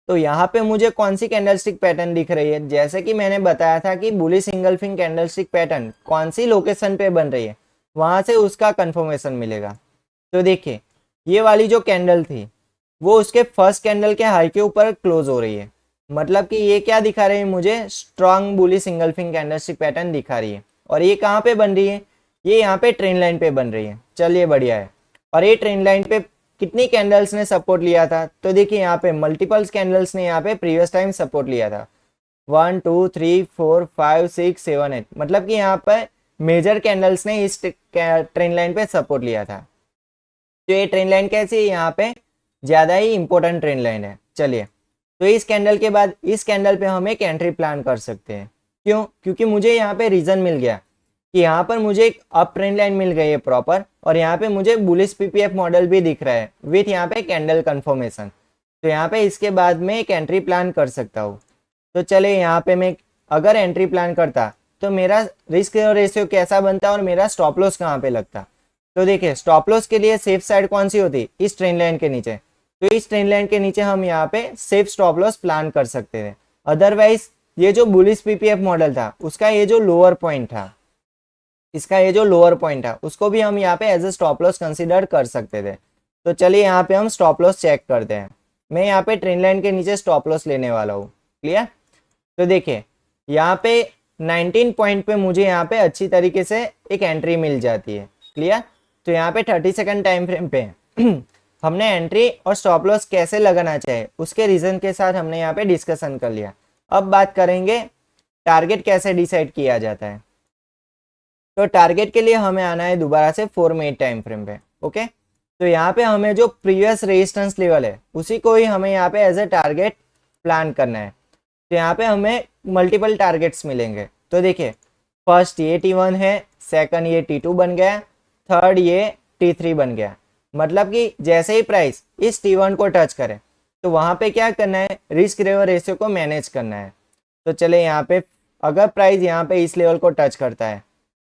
[SPEAKER 1] तो यहाँ पे मुझे कौन सी कैंडलस्टिक पैटर्न दिख रही है, जैसे कि मैंने बताया था कि बुलिश इंगल्फिंग कैंडलस्टिक पैटर्न कौन सी लोकेशन पे बन रही है वहां से उसका कंफर्मेशन मिलेगा। तो देखिए ये वाली जो कैंडल थी वो उसके फर्स्ट कैंडल के हाई के ऊपर क्लोज हो रही है, मतलब कि ये क्या दिखा रही है मुझे, strong bullish engulfing candlestick pattern दिखा रही है। और ये कहाँ पे बन रही है, ये यहाँ पे ट्रेंड लाइन पे बन रही है। चलिए बढ़िया है। और ये ट्रेंड लाइन पे कितनी कैंडल्स ने सपोर्ट लिया था, तो देखिए यहाँ पे मल्टीपल्स कैंडल्स ने यहाँ पे प्रीवियस टाइम सपोर्ट लिया था। 1 2 3 4 5 6 7 8, मतलब कि यहाँ पे मेजर कैंडल्स ने इस ट्रेंड लाइन पे सपोर्ट लिया था। तो ये ट्रेंड लाइन कैसी है, यहाँ पे ज्यादा ही इंपॉर्टेंट ट्रेंड लाइन है। चलिए तो इस कैंडल के बाद इस कैंडल पे हम एक एंट्री प्लान कर सकते हैं। क्यों? क्योंकि मुझे यहाँ पे रीजन मिल गया कि यहाँ पर मुझे एक अप ट्रेंड लाइन मिल गई है प्रॉपर, और यहाँ पे मुझे बुलिश पीपीएफ मॉडल भी दिख रहा है विथ यहाँ पे कैंडल कंफर्मेशन। तो यहाँ पे इसके बाद में एक एंट्री प्लान कर सकता हूँ। तो चले यहाँ पे मैं अगर एंट्री प्लान करता तो मेरा रिस्क रेशियो कैसा बनता और मेरा स्टॉप लॉस कहाँ पे लगता। तो देखिए स्टॉप लॉस के लिए सेफ साइड कौन सी होती, इस ट्रेंड लाइन के नीचे। तो इस ट्रेंड लाइन के नीचे हम यहाँ पे सेफ स्टॉप लॉस प्लान कर सकते थे। अदरवाइज ये जो बुलिश पीपीएफ मॉडल था उसका ये जो लोअर पॉइंट था, इसका ये जो लोअर पॉइंट था उसको भी हम यहाँ पे as a stop loss consider कर सकते थे। तो चलिए यहाँ पे हम स्टॉप लॉस चेक करते हैं। मैं यहाँ पे ट्रेंड लाइन के नीचे स्टॉप लॉस लेने वाला हूँ। क्लियर। तो देखिए यहाँ पे 19 पॉइंट पे मुझे यहाँ पे अच्छी तरीके से एक एंट्री मिल जाती है। क्लियर। तो यहाँ पे 30 सेकंड टाइम फ्रेम पे हमने एंट्री और स्टॉप लॉस कैसे लगाना चाहिए उसके रीजन के साथ हमने यहाँ पे डिस्कशन कर लिया। अब बात करेंगे टारगेट कैसे डिसाइड किया जाता है। तो टारगेट के लिए हमें आना है दोबारा से 4 मिनट टाइम फ्रेम पे। ओके। तो यहाँ पे हमें जो प्रीवियस रेजिस्टेंस लेवल है उसी को ही हमें यहाँ पे एज ए टारगेट प्लान करना है। तो यहाँ पे हमें मल्टीपल टारगेट्स मिलेंगे। तो देखिए फर्स्ट ये T1 है, सेकंड ये T2 बन गया, थर्ड ये T3 बन गया। मतलब कि जैसे ही प्राइस इस T1 को टच करे तो वहाँ पे क्या करना है, रिस्क रिवॉर्ड रेशियो को मैनेज करना है। तो चले यहाँ पे अगर प्राइस यहाँ पे इस लेवल को टच करता है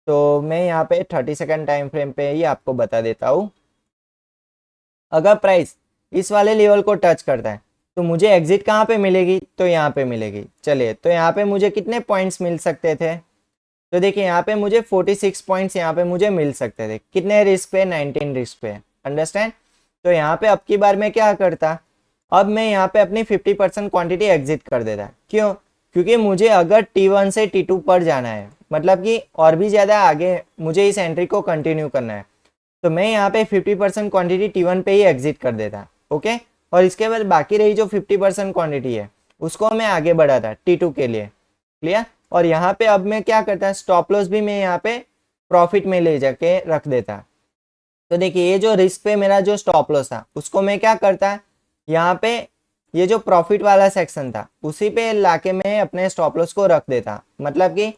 [SPEAKER 1] तो मैं यहाँ पे 30 सेकंड टाइम फ्रेम पे ही आपको बता देता हूँ। अगर प्राइस इस वाले लेवल को टच करता है तो मुझे एग्जिट कहाँ पे मिलेगी, तो यहाँ पे मिलेगी। चलिए तो यहाँ पे मुझे कितने पॉइंट्स मिल सकते थे, तो देखिए यहाँ पे मुझे 46 पॉइंट्स यहाँ पे मुझे मिल सकते थे। कितने रिस्क पे, 19 रिस्क पे। अंडरस्टैंड। तो यहाँ पे अब की बार मैं क्या करता, अब मैं यहाँ पे अपनी 50% क्वांटिटी एग्जिट कर देता। क्यों, क्योंकि मुझे अगर T1 से T2 पर जाना है, मतलब कि और भी ज़्यादा आगे मुझे इस एंट्री को कंटिन्यू करना है, तो मैं यहाँ पे 50% क्वांटिटी T1 पे ही एग्जिट कर देता। ओके। और इसके बाद बाकी रही जो 50% क्वांटिटी है उसको मैं आगे बढ़ाता T2 के लिए। क्लियर। और यहाँ पे अब मैं क्या करता, स्टॉप लॉस भी मैं यहाँ पे प्रॉफिट में ले जाके रख देता। तो देखिए ये जो रिस्क पे मेरा जो स्टॉप लॉस था उसको मैं क्या करता, यहाँ पे ये जो प्रॉफिट वाला सेक्शन था उसी पे लाके मैं अपने स्टॉप लॉस को रख देता। मतलब कि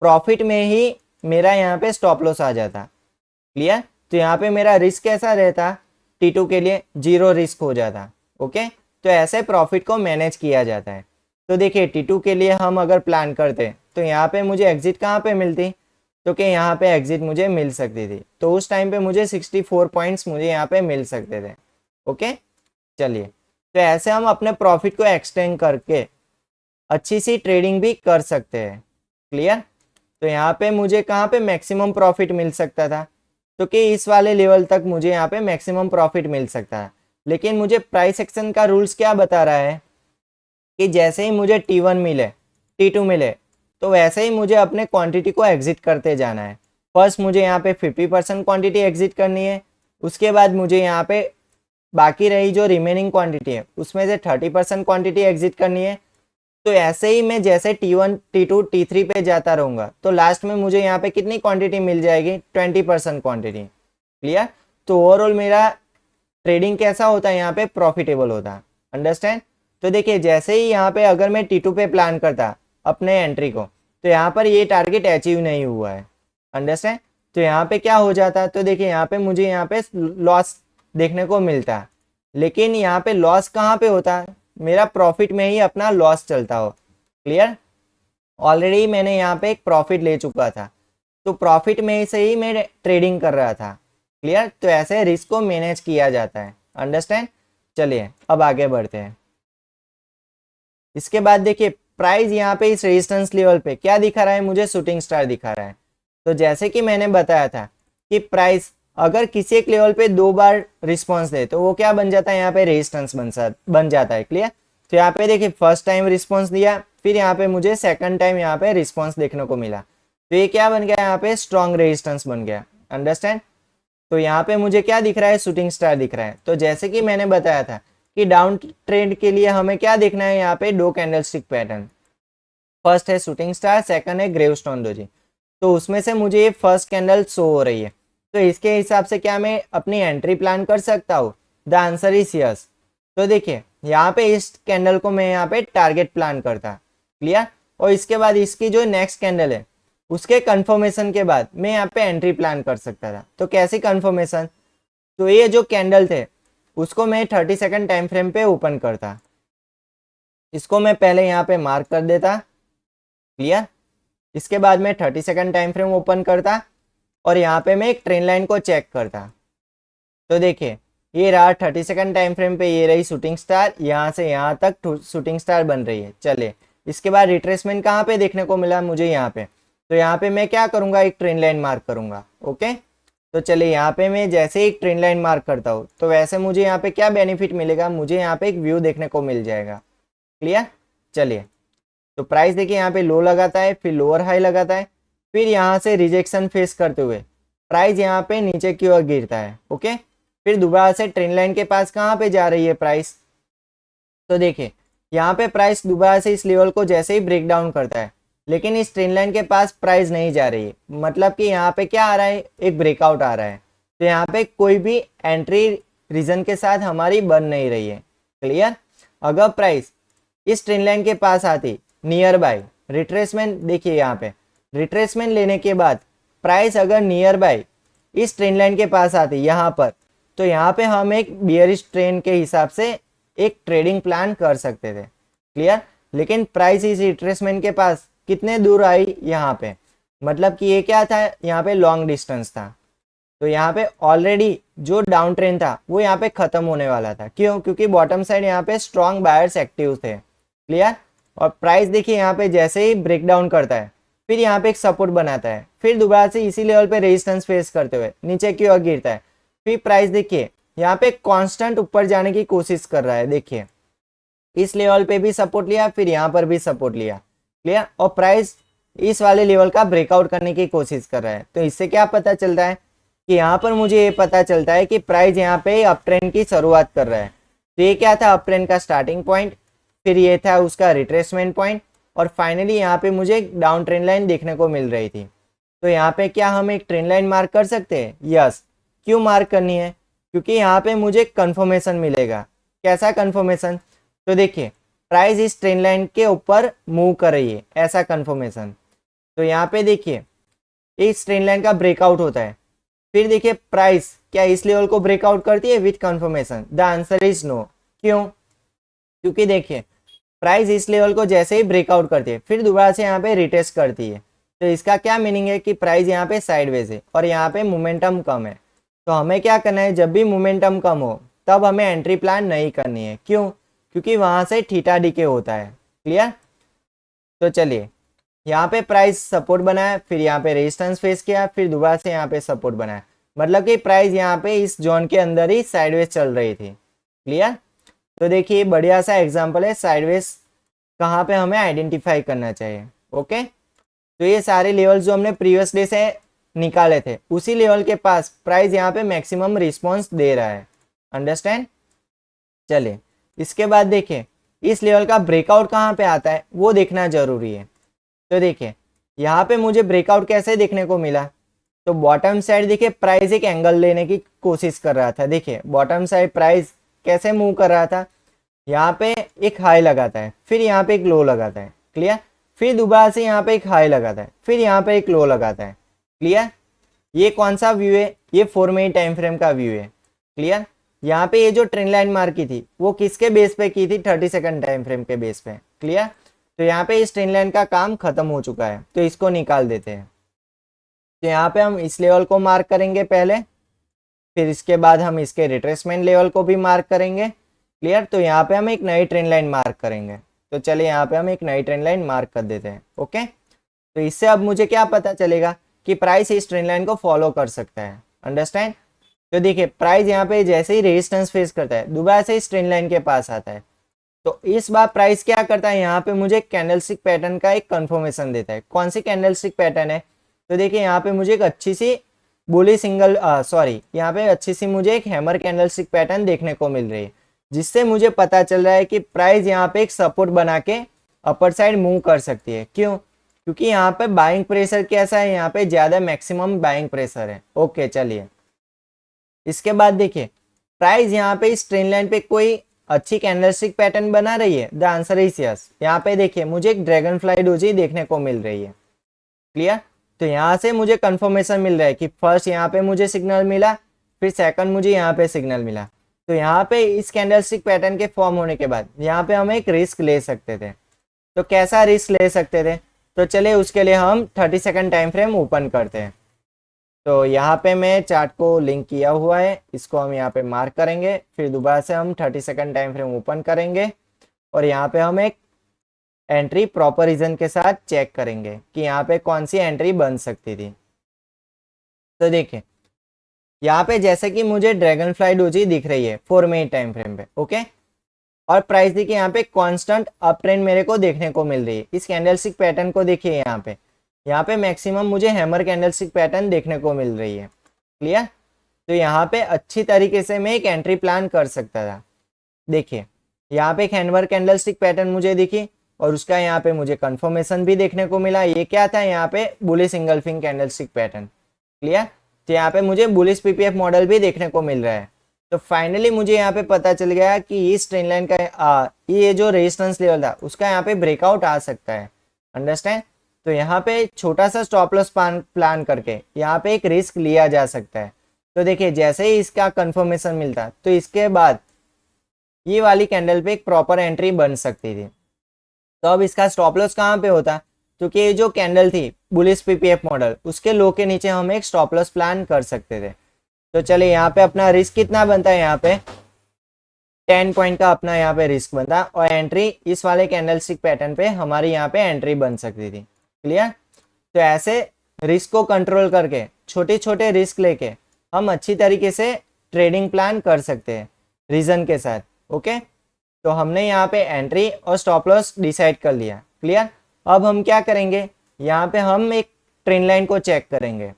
[SPEAKER 1] प्रॉफिट में ही मेरा यहाँ पे स्टॉप लॉस आ जाता। क्लियर। तो यहाँ पे मेरा रिस्क कैसा रहता, T2 के लिए 0 रिस्क हो जाता। ओके। तो ऐसे प्रॉफिट को मैनेज किया जाता है। तो देखिए T2 के लिए हम अगर प्लान करते तो यहाँ पे मुझे एग्जिट कहाँ पे मिलती, तो कि यहाँ पे एग्जिट मुझे मिल सकती थी। तो उस टाइम पे मुझे 64 पॉइंट्स मुझे यहाँ पे मिल सकते थे। ओके। चलिए तो ऐसे हम अपने प्रॉफिट को एक्सटेंड करके अच्छी सी ट्रेडिंग भी कर सकते हैं। क्लियर। तो यहाँ पे मुझे कहाँ पे मैक्सिमम प्रॉफिट मिल सकता था, तो कि इस वाले लेवल तक मुझे यहाँ पे मैक्सिमम प्रॉफिट मिल सकता है। लेकिन मुझे प्राइस एक्शन का रूल्स क्या बता रहा है कि जैसे ही मुझे T1 मिले, T2 मिले, तो वैसे ही मुझे अपने क्वांटिटी को एग्जिट करते जाना है। फर्स्ट मुझे यहाँ पे 50% क्वांटिटी एग्जिट करनी है, उसके बाद मुझे यहाँ पे बाकी रही जो रिमेनिंग क्वांटिटी है उसमें से 30% क्वांटिटी एग्जिट करनी है। तो ऐसे ही मैं जैसे T1, T2, T3 पे जाता रहूँगा तो लास्ट में मुझे यहाँ पे कितनी क्वांटिटी मिल जाएगी, 20% क्वांटिटी। क्लियर। तो ओवरऑल मेरा ट्रेडिंग कैसा होता है, यहाँ पे प्रॉफिटेबल होता है। अंडरस्टैंड। तो देखिए जैसे ही यहाँ पे अगर मैं T2 पे प्लान करता अपने एंट्री को, तो यहाँ पर ये टारगेट अचीव नहीं हुआ है। अंडरस्टैंड। तो यहाँ पे क्या हो जाता, तो देखिए यहाँ पे मुझे यहाँ पे लॉस देखने को मिलता है। लेकिन यहाँ पे लॉस कहाँ पे होता है, मेरा प्रॉफिट में ही अपना लॉस चलता हो। क्लियर। ऑलरेडी मैंने यहाँ पे एक प्रॉफिट ले चुका था, तो प्रॉफिट में से ही मैं ट्रेडिंग कर रहा था। क्लियर। तो ऐसे रिस्क को मैनेज किया जाता है। अंडरस्टैंड। चलिए अब आगे बढ़ते हैं। इसके बाद देखिए प्राइस यहाँ पे इस रेजिस्टेंस लेवल पे क्या दिखा रहा है, मुझे शूटिंग स्टार दिखा रहा है। तो जैसे कि मैंने बताया था कि प्राइस अगर किसी एक लेवल पे 2 बार रिस्पॉन्स दे तो वो क्या बन जाता है, यहाँ पे रेजिस्टेंस बन जाता है। क्लियर। तो यहाँ पे देखिए फर्स्ट टाइम रिस्पॉन्स दिया, फिर यहाँ पे मुझे सेकंड टाइम यहाँ पे रिस्पॉन्स देखने को मिला, तो ये क्या बन गया, यहाँ पे स्ट्रॉन्ग रेजिस्टेंस बन गया। अंडरस्टैंड। तो यहाँ पे मुझे क्या दिख रहा है, शूटिंग स्टार दिख रहा है। तो जैसे कि मैंने बताया था कि डाउन ट्रेंड के लिए हमें क्या देखना है, यहाँ पे 2 कैंडलस्टिक पैटर्न। फर्स्ट है शूटिंग स्टार, सेकंड है ग्रेवस्टोन डोजी। तो उसमें से मुझे ये फर्स्ट कैंडल शो हो रही है, तो इसके हिसाब से क्या मैं अपनी एंट्री प्लान कर सकता हूँ? The answer is yes. तो देखिए यहाँ पे इस कैंडल को मैं यहाँ पे टारगेट प्लान करता। क्लियर। और इसके बाद इसकी जो नेक्स्ट कैंडल है उसके कंफर्मेशन के बाद मैं यहाँ पे एंट्री प्लान कर सकता था। तो कैसी कंफर्मेशन, तो ये जो कैंडल थे उसको मैं 30 सेकंड टाइम फ्रेम पे ओपन करता। इसको मैं पहले यहाँ पे मार्क कर देता। क्लियर। इसके बाद मैं 30 सेकंड टाइम फ्रेम ओपन करता, और यहाँ पे मैं एक ट्रेंड लाइन को चेक करता, तो देखिए ये रहा 30 सेकंड टाइम फ्रेम पे, ये रही शूटिंग स्टार, यहाँ से यहाँ तक शूटिंग स्टार बन रही है। चलिए इसके बाद रिट्रेसमेंट कहाँ पे देखने को मिला मुझे, यहाँ पे। तो यहाँ पे मैं क्या करूँगा, एक ट्रेंड लाइन मार्क करूँगा। ओके, तो चलिए यहाँ पे मैं जैसे ही एक ट्रेंड लाइन मार्क करता हूँ तो वैसे मुझे यहाँ पे क्या बेनिफिट मिलेगा, मुझे यहाँ पे एक व्यू देखने को मिल जाएगा। क्लियर। चलिए तो प्राइस देखिए यहाँ पे लो लगाता है, फिर लोअर हाई लगाता है, फिर यहाँ से रिजेक्शन फेस करते हुए प्राइस यहाँ पे नीचे की ओर गिरता है। ओके, फिर दोबारा से ट्रेंड लाइन के पास कहाँ पे जा रही है प्राइस, तो देखिए यहाँ पे प्राइस दोबारा से इस लेवल को जैसे ही ब्रेक डाउन करता है, लेकिन इस ट्रेंड लाइन के पास प्राइस नहीं जा रही है, मतलब कि यहाँ पे क्या आ रहा है, एक ब्रेकआउट आ रहा है। तो यहाँ पे कोई भी एंट्री रीजन के साथ हमारी बन नहीं रही है। क्लियर। अगर प्राइस इस ट्रेंड लाइन के पास आती नियर बाय रिट्रेसमेंट, देखिए यहाँ पे रिट्रेसमेंट लेने के बाद प्राइस अगर नियर बाय इस ट्रेंड लाइन के पास आती यहाँ पर, तो यहाँ पे हम एक बियरिश ट्रेंड के हिसाब से एक ट्रेडिंग प्लान कर सकते थे। क्लियर। लेकिन प्राइस इस रिट्रेसमेंट के पास कितने दूर आई, यहाँ पे, मतलब कि ये क्या था, यहाँ पे लॉन्ग डिस्टेंस था। तो यहाँ पे ऑलरेडी जो डाउन ट्रेंड था वो यहाँ पे खत्म होने वाला था। क्यों, क्योंकि बॉटम साइड यहाँ पे स्ट्रॉन्ग बायर्स एक्टिव थे। क्लियर। और प्राइस देखिए यहाँ पे जैसे ही ब्रेक डाउन करता है, फिर यहाँ पे एक सपोर्ट बनाता है, फिर दोबारा से इसी लेवल पे रेजिस्टेंस फेस करते हुए नीचे की ओर गिरता है, फिर प्राइस देखिए यहाँ पे कांस्टेंट ऊपर जाने की कोशिश कर रहा है। देखिए इस लेवल पे भी सपोर्ट लिया, फिर यहाँ पर भी सपोर्ट लिया। क्लियर। और प्राइस इस वाले लेवल का ब्रेकआउट करने की कोशिश कर रहा है। तो इससे क्या पता चलता है कि यहाँ पर मुझे ये पता चलता है कि प्राइस यहाँ पे अप ट्रेंड की शुरुआत कर रहा है। तो ये क्या था, अप ट्रेंड का स्टार्टिंग पॉइंट, फिर ये था उसका रिट्रेसमेंट पॉइंट, और फाइनली यहाँ पे मुझे एक डाउन ट्रेंड लाइन देखने को मिल रही थी। तो यहाँ पे क्या हम एक ट्रेंड लाइन मार्क कर सकते हैं? यस। क्यों मार्क करनी है? क्योंकि यहाँ पे मुझे कंफर्मेशन मिलेगा। कैसा कंफर्मेशन? तो देखिए प्राइस इस ट्रेंड लाइन के ऊपर मूव कर रही है, ऐसा कंफर्मेशन। तो यहाँ पे देखिए इस ट्रेंड लाइन का ब्रेकआउट होता है, फिर देखिए प्राइस क्या इस लेवल को ब्रेकआउट करती है with confirmation? The answer is no. क्यों? क्योंकि देखिए प्राइस इस लेवल को जैसे ही ब्रेकआउट करती है फिर दोबारा से यहाँ पे रिटेस्ट करती है। तो इसका क्या मीनिंग है कि प्राइस यहाँ पे साइडवेज है और यहाँ पे मोमेंटम कम है। तो हमें क्या करना है, जब भी मोमेंटम कम हो तब हमें एंट्री प्लान नहीं करनी है। क्यों? क्योंकि वहां से थीटा डीके होता है। क्लियर। तो चलिए यहाँ पे प्राइस सपोर्ट बनाया, फिर यहाँ पे रेजिस्टेंस फेस किया, फिर दोबारा से यहाँ पे सपोर्ट बनाया, मतलब कि प्राइस यहाँ पे इस जोन के अंदर ही साइडवेज चल रही थी। क्लियर। तो देखिए बढ़िया सा एग्जांपल है साइडवेज कहाँ पे हमें आइडेंटिफाई करना चाहिए। ओके, तो ये सारे लेवल जो हमने प्रीवियस डे से निकाले थे उसी लेवल के पास प्राइस यहाँ पे मैक्सिमम रिस्पॉन्स दे रहा है। अंडरस्टैंड। चलिए इसके बाद देखिए इस लेवल का ब्रेकआउट कहाँ पे आता है वो देखना जरूरी है। तो देखिए यहाँ पे मुझे ब्रेकआउट कैसे देखने को मिला, तो बॉटम साइड देखिए प्राइस एक एंगल लेने की कोशिश कर रहा था। देखिए बॉटम साइड प्राइस कैसे मूव कर रहा था, यहाँ पे एक हाई लगाता है, फिर यहाँ पे एक लो लगाता है। क्लियर। फिर दोबारा से यहाँ पे एक हाई लगाता है, फिर यहाँ पे एक लो लगाता है। क्लियर। ये कौन सा व्यू है? ये 4 मिनट टाइम फ्रेम का व्यू है। क्लियर। यहाँ पे ये जो ट्रेंड लाइन मार्क की थी वो किसके बेस पे की थी? 30 सेकंड टाइम फ्रेम के बेस पे। क्लियर। तो यहाँ पे इस ट्रेंड लाइन का काम खत्म हो चुका है, तो इसको निकाल देते हैं। तो यहाँ पे हम इस लेवल को मार्क करेंगे पहले, फिर इसके बाद हम इसके रिट्रेसमेंट लेवल को भी मार्क करेंगे। क्लियर। तो यहाँ पे हम एक नई ट्रेंड लाइन मार्क करेंगे। तो चलिए यहाँ पे हम एक नई ट्रेंड लाइन मार्क कर देते हैं। ओके, तो इससे अब मुझे क्या पता चलेगा कि प्राइस इस ट्रेंड लाइन को फॉलो कर सकता है। अंडरस्टैंड। तो देखिए प्राइस यहाँ पे जैसे ही रेजिस्टेंस फेस करता है दोबारा से इस ट्रेंड लाइन के पास आता है। तो इस बार प्राइस क्या करता है, यहाँ पे मुझे कैंडलस्टिक पैटर्न का एक कंफर्मेशन देता है। कौन सी कैंडलस्टिक पैटर्न है? तो देखिए यहाँ पे मुझे एक अच्छी सी बुली सिंगल यहाँ पे अच्छी सी मुझे एक हैमर कैंडलस्टिक पैटर्न देखने को मिल रही है, जिससे मुझे पता चल रहा है कि प्राइस यहाँ पे एक सपोर्ट बना के अपर साइड मूव कर सकती है। क्यों? क्योंकि यहाँ पे बाइंग प्रेशर कैसा है, यहाँ पे ज्यादा मैक्सिमम बाइंग प्रेशर है। ओके चलिए इसके बाद देखिए प्राइस यहाँ पे इस ट्रेंड लाइन पे कोई अच्छी कैंडलस्टिक पैटर्न बना रही है? The answer is yes. यहाँ पे देखिए मुझे एक ड्रैगन फ्लाई डोजी देखने को मिल रही है। क्लियर। तो यहाँ से मुझे कंफर्मेशन मिल रहा है कि फर्स्ट यहाँ पे मुझे सिग्नल मिला, फिर सेकंड मुझे यहाँ पे सिग्नल मिला। तो यहाँ पे इस कैंडलस्टिक पैटर्न के फॉर्म होने के बाद यहाँ पे हम एक रिस्क ले सकते थे। तो कैसा रिस्क ले सकते थे? तो चलिए उसके लिए हम 30 सेकंड टाइम फ्रेम ओपन करते हैं। तो यहाँ पे मैं चार्ट को लिंक किया हुआ है, इसको हम यहाँ पे मार्क करेंगे, फिर दोबारा से हम 30 सेकंड टाइम फ्रेम ओपन करेंगे और यहाँ पे हम एक एंट्री प्रॉपर रीजन के साथ चेक करेंगे कि यहाँ पे कौन सी एंट्री बन सकती थी। तो देखिए यहाँ पे जैसे कि मुझे ड्रैगन फ्लाई डोजी दिख रही है 4 मिनट टाइम फ्रेम पे, ओके। और प्राइस देखिए यहाँ पे कांस्टेंट अप ट्रेंड मेरे को देखने को मिल रही है। इस कैंडलस्टिक पैटर्न को देखिए, यहाँ पे मैक्सिमम मुझे हैमर कैंडलस्टिक पैटर्न देखने को मिल रही है, क्लियर। तो यहाँ पे अच्छी तरीके से मैं एक एंट्री प्लान कर सकता था। देखिए यहाँ पे एक हैमर कैंडलस्टिक पैटर्न मुझे दिखी और उसका यहाँ पे मुझे कंफर्मेशन भी देखने को मिला। ये क्या था, यहाँ पे bullish engulfing candlestick pattern, clear. तो यहाँ पे मुझे बुलिश पीपीएफ मॉडल भी देखने को मिल रहा है। तो फाइनली मुझे यहाँ पे पता चल गया कि इस ट्रेंड लाइन का ये जो रेजिस्टेंस लेवल था उसका यहाँ पे ब्रेकआउट आ सकता है, अंडरस्टैंड। तो यहाँ पे छोटा सा स्टॉप लॉस प्लान करके यहाँ पे एक रिस्क लिया जा सकता है। तो देखिए जैसे ही इसका कंफर्मेशन मिलता तो इसके बाद ये वाली कैंडल पे एक प्रॉपर एंट्री बन सकती थी। तो अब इसका स्टॉप लॉस कहाँ पे होता, क्योंकि ये जो कैंडल थी बुलिश पीपीएफ मॉडल उसके लो के नीचे हम एक स्टॉप लॉस प्लान कर सकते थे। तो चलिए यहाँ पे अपना रिस्क कितना बनता है, यहाँ पे 10 पॉइंट का अपना यहाँ पे रिस्क बनता है और एंट्री इस वाले कैंडलस्टिक पैटर्न पे हमारी यहाँ पे एंट्री बन सकती थी, क्लियर। तो ऐसे रिस्क को कंट्रोल करके छोटे छोटे रिस्क लेके हम अच्छी तरीके से ट्रेडिंग प्लान कर सकते हैं रीजन के साथ, ओके। तो हमने यहाँ पे एंट्री और स्टॉप लॉस डिसाइड कर लिया, क्लियर। अब हम क्या करेंगे, यहाँ पे हम एक ट्रेंड लाइन को चेक करेंगे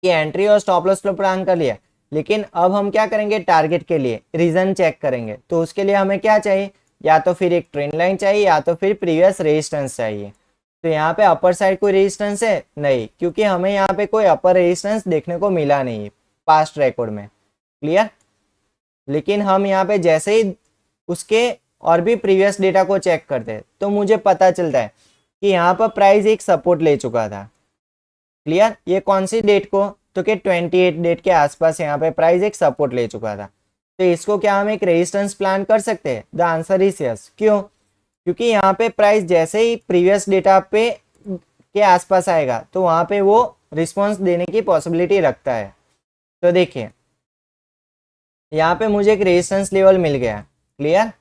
[SPEAKER 1] कि एंट्री और स्टॉप लॉस तो प्लान कर लिया, लेकिन अब हम क्या करेंगे, टारगेट के लिए रीजन चेक करेंगे। तो उसके लिए हमें क्या चाहिए, या तो फिर एक ट्रेंड लाइन चाहिए या तो फिर प्रीवियस रेजिस्टेंस चाहिए। तो यहाँ पे अपर साइड कोई रेजिस्टेंस है नहीं, क्योंकि हमें यहाँ पे कोई अपर रेजिस्टेंस देखने को मिला नहीं है पास्ट रिकॉर्ड में, क्लियर। लेकिन हम यहाँ पे जैसे ही उसके और भी प्रीवियस डेटा को चेक करते हैं तो मुझे पता चलता है कि यहाँ पर प्राइस एक सपोर्ट ले चुका था, क्लियर। ये कौन सी डेट को, तो कि 28 डेट के आसपास यहाँ पे प्राइस एक सपोर्ट ले चुका था। तो इसको क्या हम एक रेजिस्टेंस प्लान कर सकते हैं, द आंसर इज यस। क्यों, क्योंकि यहाँ पे प्राइस जैसे ही प्रीवियस डेटा पे के आसपास आएगा तो वहाँ पे वो रिस्पॉन्स देने की पॉसिबिलिटी रखता है। तो देखिए यहाँ पे मुझे एक रेजिस्टेंस लेवल मिल गया, क्लियर।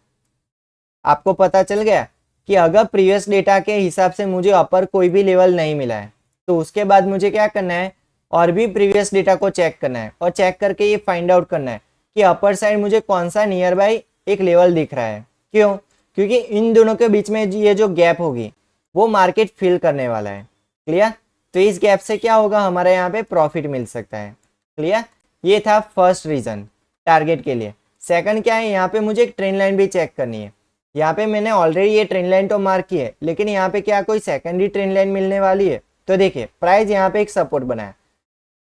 [SPEAKER 1] आपको पता चल गया कि अगर प्रीवियस डेटा के हिसाब से मुझे अपर कोई भी लेवल नहीं मिला है तो उसके बाद मुझे क्या करना है, और भी प्रीवियस डेटा को चेक करना है और चेक करके ये फाइंड आउट करना है कि अपर साइड मुझे कौन सा नियर बाई एक लेवल दिख रहा है। क्यों, क्योंकि इन दोनों के बीच में ये जो गैप होगी वो मार्केट फिल करने वाला है, क्लियर। तो इस गैप से क्या होगा, हमारे यहाँ पे प्रॉफिट मिल सकता है, क्लियर। ये था फर्स्ट रीजन टारगेट के लिए। सेकंड क्या है, यहाँ पे मुझे एक ट्रेंड लाइन भी चेक करनी है। यहाँ पे मैंने ऑलरेडी ये ट्रेंड लाइन तो मार्क की है, लेकिन यहाँ पे क्या कोई सेकेंडरी ट्रेंड लाइन मिलने वाली है। तो देखिए प्राइस यहाँ पे एक सपोर्ट बनाया,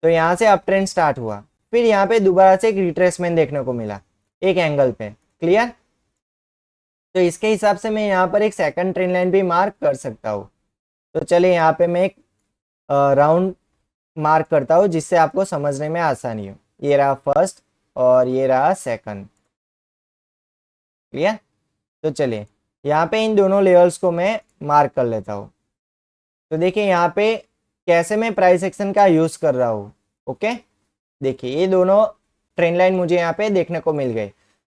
[SPEAKER 1] तो यहाँ से अप ट्रेंड स्टार्ट हुआ, फिर यहाँ पे दोबारा से एक रिट्रेसमेंट देखने को मिला एक एंगल पे, क्लियर। तो इसके हिसाब से मैं यहाँ पर एक सेकंड ट्रेंड लाइन भी मार्क कर सकता हूँ। तो चलिए यहाँ पे मैं एक राउंड मार्क करता हूँ जिससे आपको समझने में आसानी हो। ये रहा फर्स्ट और ये रहा सेकंड, क्लियर। तो चलिए यहाँ पे इन दोनों लेवल्स को मैं मार्क कर लेता हूँ। तो देखिए यहाँ पे कैसे मैं प्राइस एक्शन का यूज़ कर रहा हूँ, ओके। देखिए ये दोनों ट्रेंड लाइन मुझे यहाँ पे देखने को मिल गई।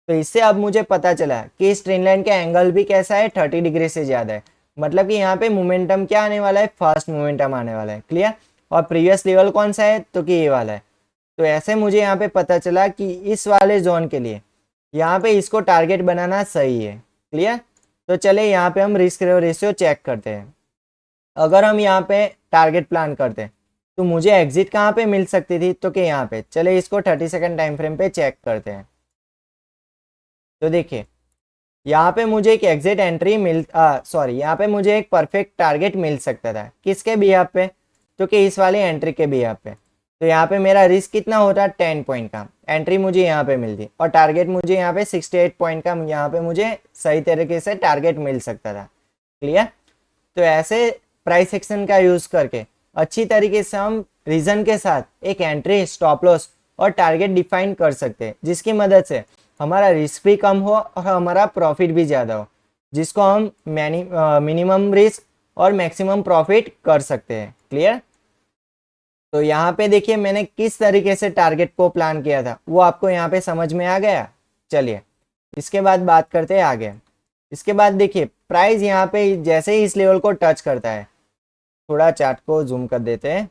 [SPEAKER 1] तो इससे अब मुझे पता चला कि इस ट्रेंड लाइन का एंगल भी कैसा है, 30 डिग्री से ज़्यादा है। मतलब कि यहाँ पे मोमेंटम क्या आने वाला है, फास्ट मोमेंटम आने वाला है, क्लियर। और प्रीवियस लेवल कौन सा है, तो कि ये वाला है। तो ऐसे मुझे यहाँ पे पता चला कि इस वाले जोन के लिए यहाँ पे इसको टारगेट बनाना सही है, क्लियर। तो चले यहाँ पे हम रिस्क रेशियो चेक करते हैं। अगर हम यहाँ पे टारगेट प्लान करते हैं तो मुझे एग्जिट कहाँ पे मिल सकती थी, तो कि यहाँ पे। चले इसको 30 सेकंड टाइम फ्रेम पे चेक करते हैं। तो देखिए यहाँ पे मुझे एक एग्जिट एंट्री यहाँ पे मुझे एक परफेक्ट टारगेट मिल सकता था, किसके बिहाफ पे, तो कि इस वाली एंट्री के बिहाफ पे। तो यहाँ पे मेरा रिस्क कितना होता, 10 पॉइंट का। एंट्री मुझे यहाँ पे मिलती और टारगेट मुझे यहाँ पे 68 पॉइंट का यहाँ पे मुझे सही तरीके से टारगेट मिल सकता था, क्लियर। तो ऐसे प्राइस एक्शन का यूज करके अच्छी तरीके से हम रीजन के साथ एक एंट्री, स्टॉप लॉस और टारगेट डिफाइन कर सकते हैं, जिसकी मदद से हमारा रिस्क भी कम हो और हमारा प्रॉफिट भी ज़्यादा हो, जिसको हम मिनिमम रिस्क और मैक्सिमम प्रॉफिट कर सकते हैं, क्लियर। तो यहाँ पे देखिए मैंने किस तरीके से टारगेट को प्लान किया था वो आपको यहाँ पे समझ में आ गया। चलिए इसके बाद बात करते हैं आगे। इसके बाद देखिए प्राइस यहाँ पे जैसे ही इस लेवल को टच करता है, थोड़ा चार्ट को जूम कर देते हैं।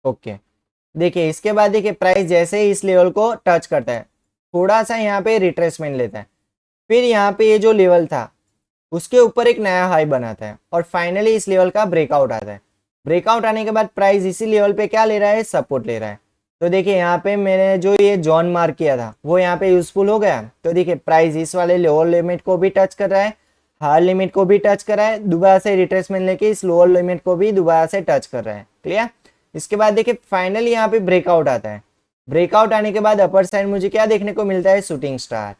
[SPEAKER 1] ओके, देखिए इसके बाद देखिए प्राइस जैसे ही इस लेवल को टच करता है, थोड़ा सा यहाँ पे रिट्रेसमेंट लेता है, फिर यहाँ पे ये जो लेवल था उसके ऊपर एक नया हाई बनाता है और फाइनली इस लेवल का ब्रेकआउट आता है। ब्रेकआउट आने के बाद प्राइस इसी लेवल पे क्या ले रहा है, सपोर्ट ले रहा है। तो देखिए यहाँ पे मैंने जो ये जॉन मार्क किया था वो यहाँ पे यूजफुल हो गया। तो देखिए प्राइस इस वाले लोअर लिमिट को भी टच कर रहा है, हायर लिमिट को भी टच कर रहा है, दोबारा से रिट्रेसमेंट लेके इस लोअर लिमिट को भी दोबारा से टच कर रहा है। क्लियर। इसके बाद देखिए फाइनली यहाँ पे ब्रेकआउट आता है। ब्रेकआउट आने के बाद अपर साइड मुझे क्या देखने को मिलता है, शूटिंग स्टार।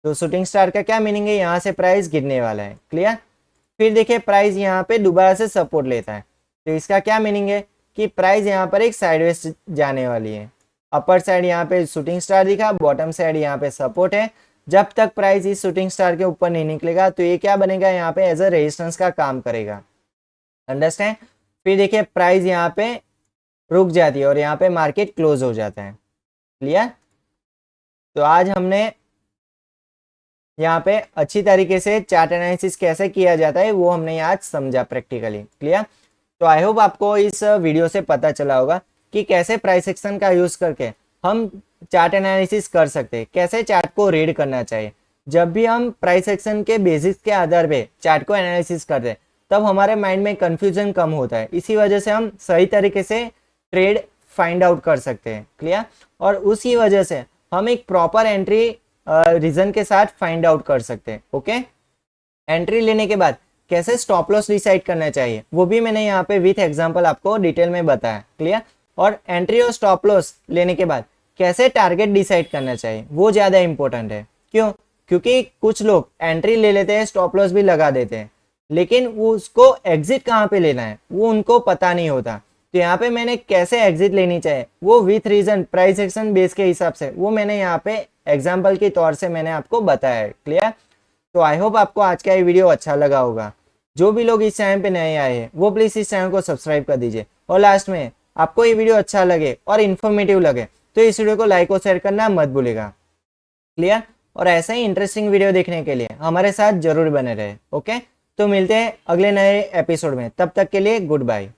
[SPEAKER 1] तो शूटिंग स्टार का क्या मीनिंग है, यहाँ से प्राइस गिरने वाला है। क्लियर। फिर देखिए प्राइस यहाँ पे दोबारा से सपोर्ट लेता है, तो इसका क्या मीनिंग है कि प्राइस यहाँ पर एक साइडवेज जाने वाली है। अपर साइड यहाँ पे शूटिंग स्टार दिखा, बॉटम साइड यहाँ पे सपोर्ट है। जब तक प्राइस इस शूटिंग स्टार के ऊपर नहीं निकलेगा तो ये क्या बनेगा, यहाँ पे एज अ रेजिस्टेंस का काम करेगा। अंडरस्टैंड। फिर देखिए प्राइस यहाँ पे रुक जाती है और यहाँ पे मार्केट क्लोज हो जाता है। क्लियर। तो आज हमने यहाँ पे अच्छी तरीके से चार्ट एनालिसिस कैसे किया जाता है वो हमने आज समझा प्रैक्टिकली। क्लियर। तो आई होप आपको इस वीडियो से पता चला होगा कि कैसे प्राइस एक्शन का यूज करके हम चार्ट एनालिसिस कर सकते हैं, कैसे चार्ट को रीड करना चाहिए। जब भी हम प्राइस एक्शन के बेसिक्स के आधार पे चार्ट को एनालिसिस करते हैं तब हमारे माइंड में कंफ्यूजन कम होता है, इसी वजह से हम सही तरीके से ट्रेड फाइंड आउट कर सकते हैं। क्लियर। और उसी वजह से हम एक प्रॉपर एंट्री रीजन के साथ फाइंड आउट कर सकते हैं। ओके। एंट्री लेने के बाद कैसे स्टॉप लॉस डिसाइड करना चाहिए वो भी मैंने यहाँ पे विथ एग्जांपल आपको डिटेल में बताया। क्लियर। और एंट्री और स्टॉप लॉस लेने के बाद कैसे टारगेट डिसाइड करना चाहिए वो ज्यादा इंपॉर्टेंट है। क्यों? क्योंकि कुछ लोग एंट्री ले लेते हैं, स्टॉप लॉस भी लगा देते हैं, लेकिन वो उसको एग्जिट कहाँ पे लेना है वो उनको पता नहीं होता। तो यहाँ पे मैंने कैसे एग्जिट लेनी चाहिए वो with reason price action base के हिसाब से वो मैंने यहाँ पे एग्जाम्पल के तौर से मैंने आपको बताया है। क्लियर। तो आई होप आपको आज का ये वीडियो अच्छा लगा होगा। जो भी लोग इस चैनल पे नए आए हैं वो प्लीज इस चैनल को सब्सक्राइब कर दीजिए। और लास्ट में आपको ये वीडियो अच्छा लगे और इन्फॉर्मेटिव लगे तो इस वीडियो को लाइक और शेयर करना मत भूलिएगा। क्लियर। और ऐसा ही इंटरेस्टिंग वीडियो देखने के लिए हमारे साथ जरूर बने रहे। ओके। तो मिलते हैं अगले नए एपिसोड में, तब तक के लिए गुड बाय।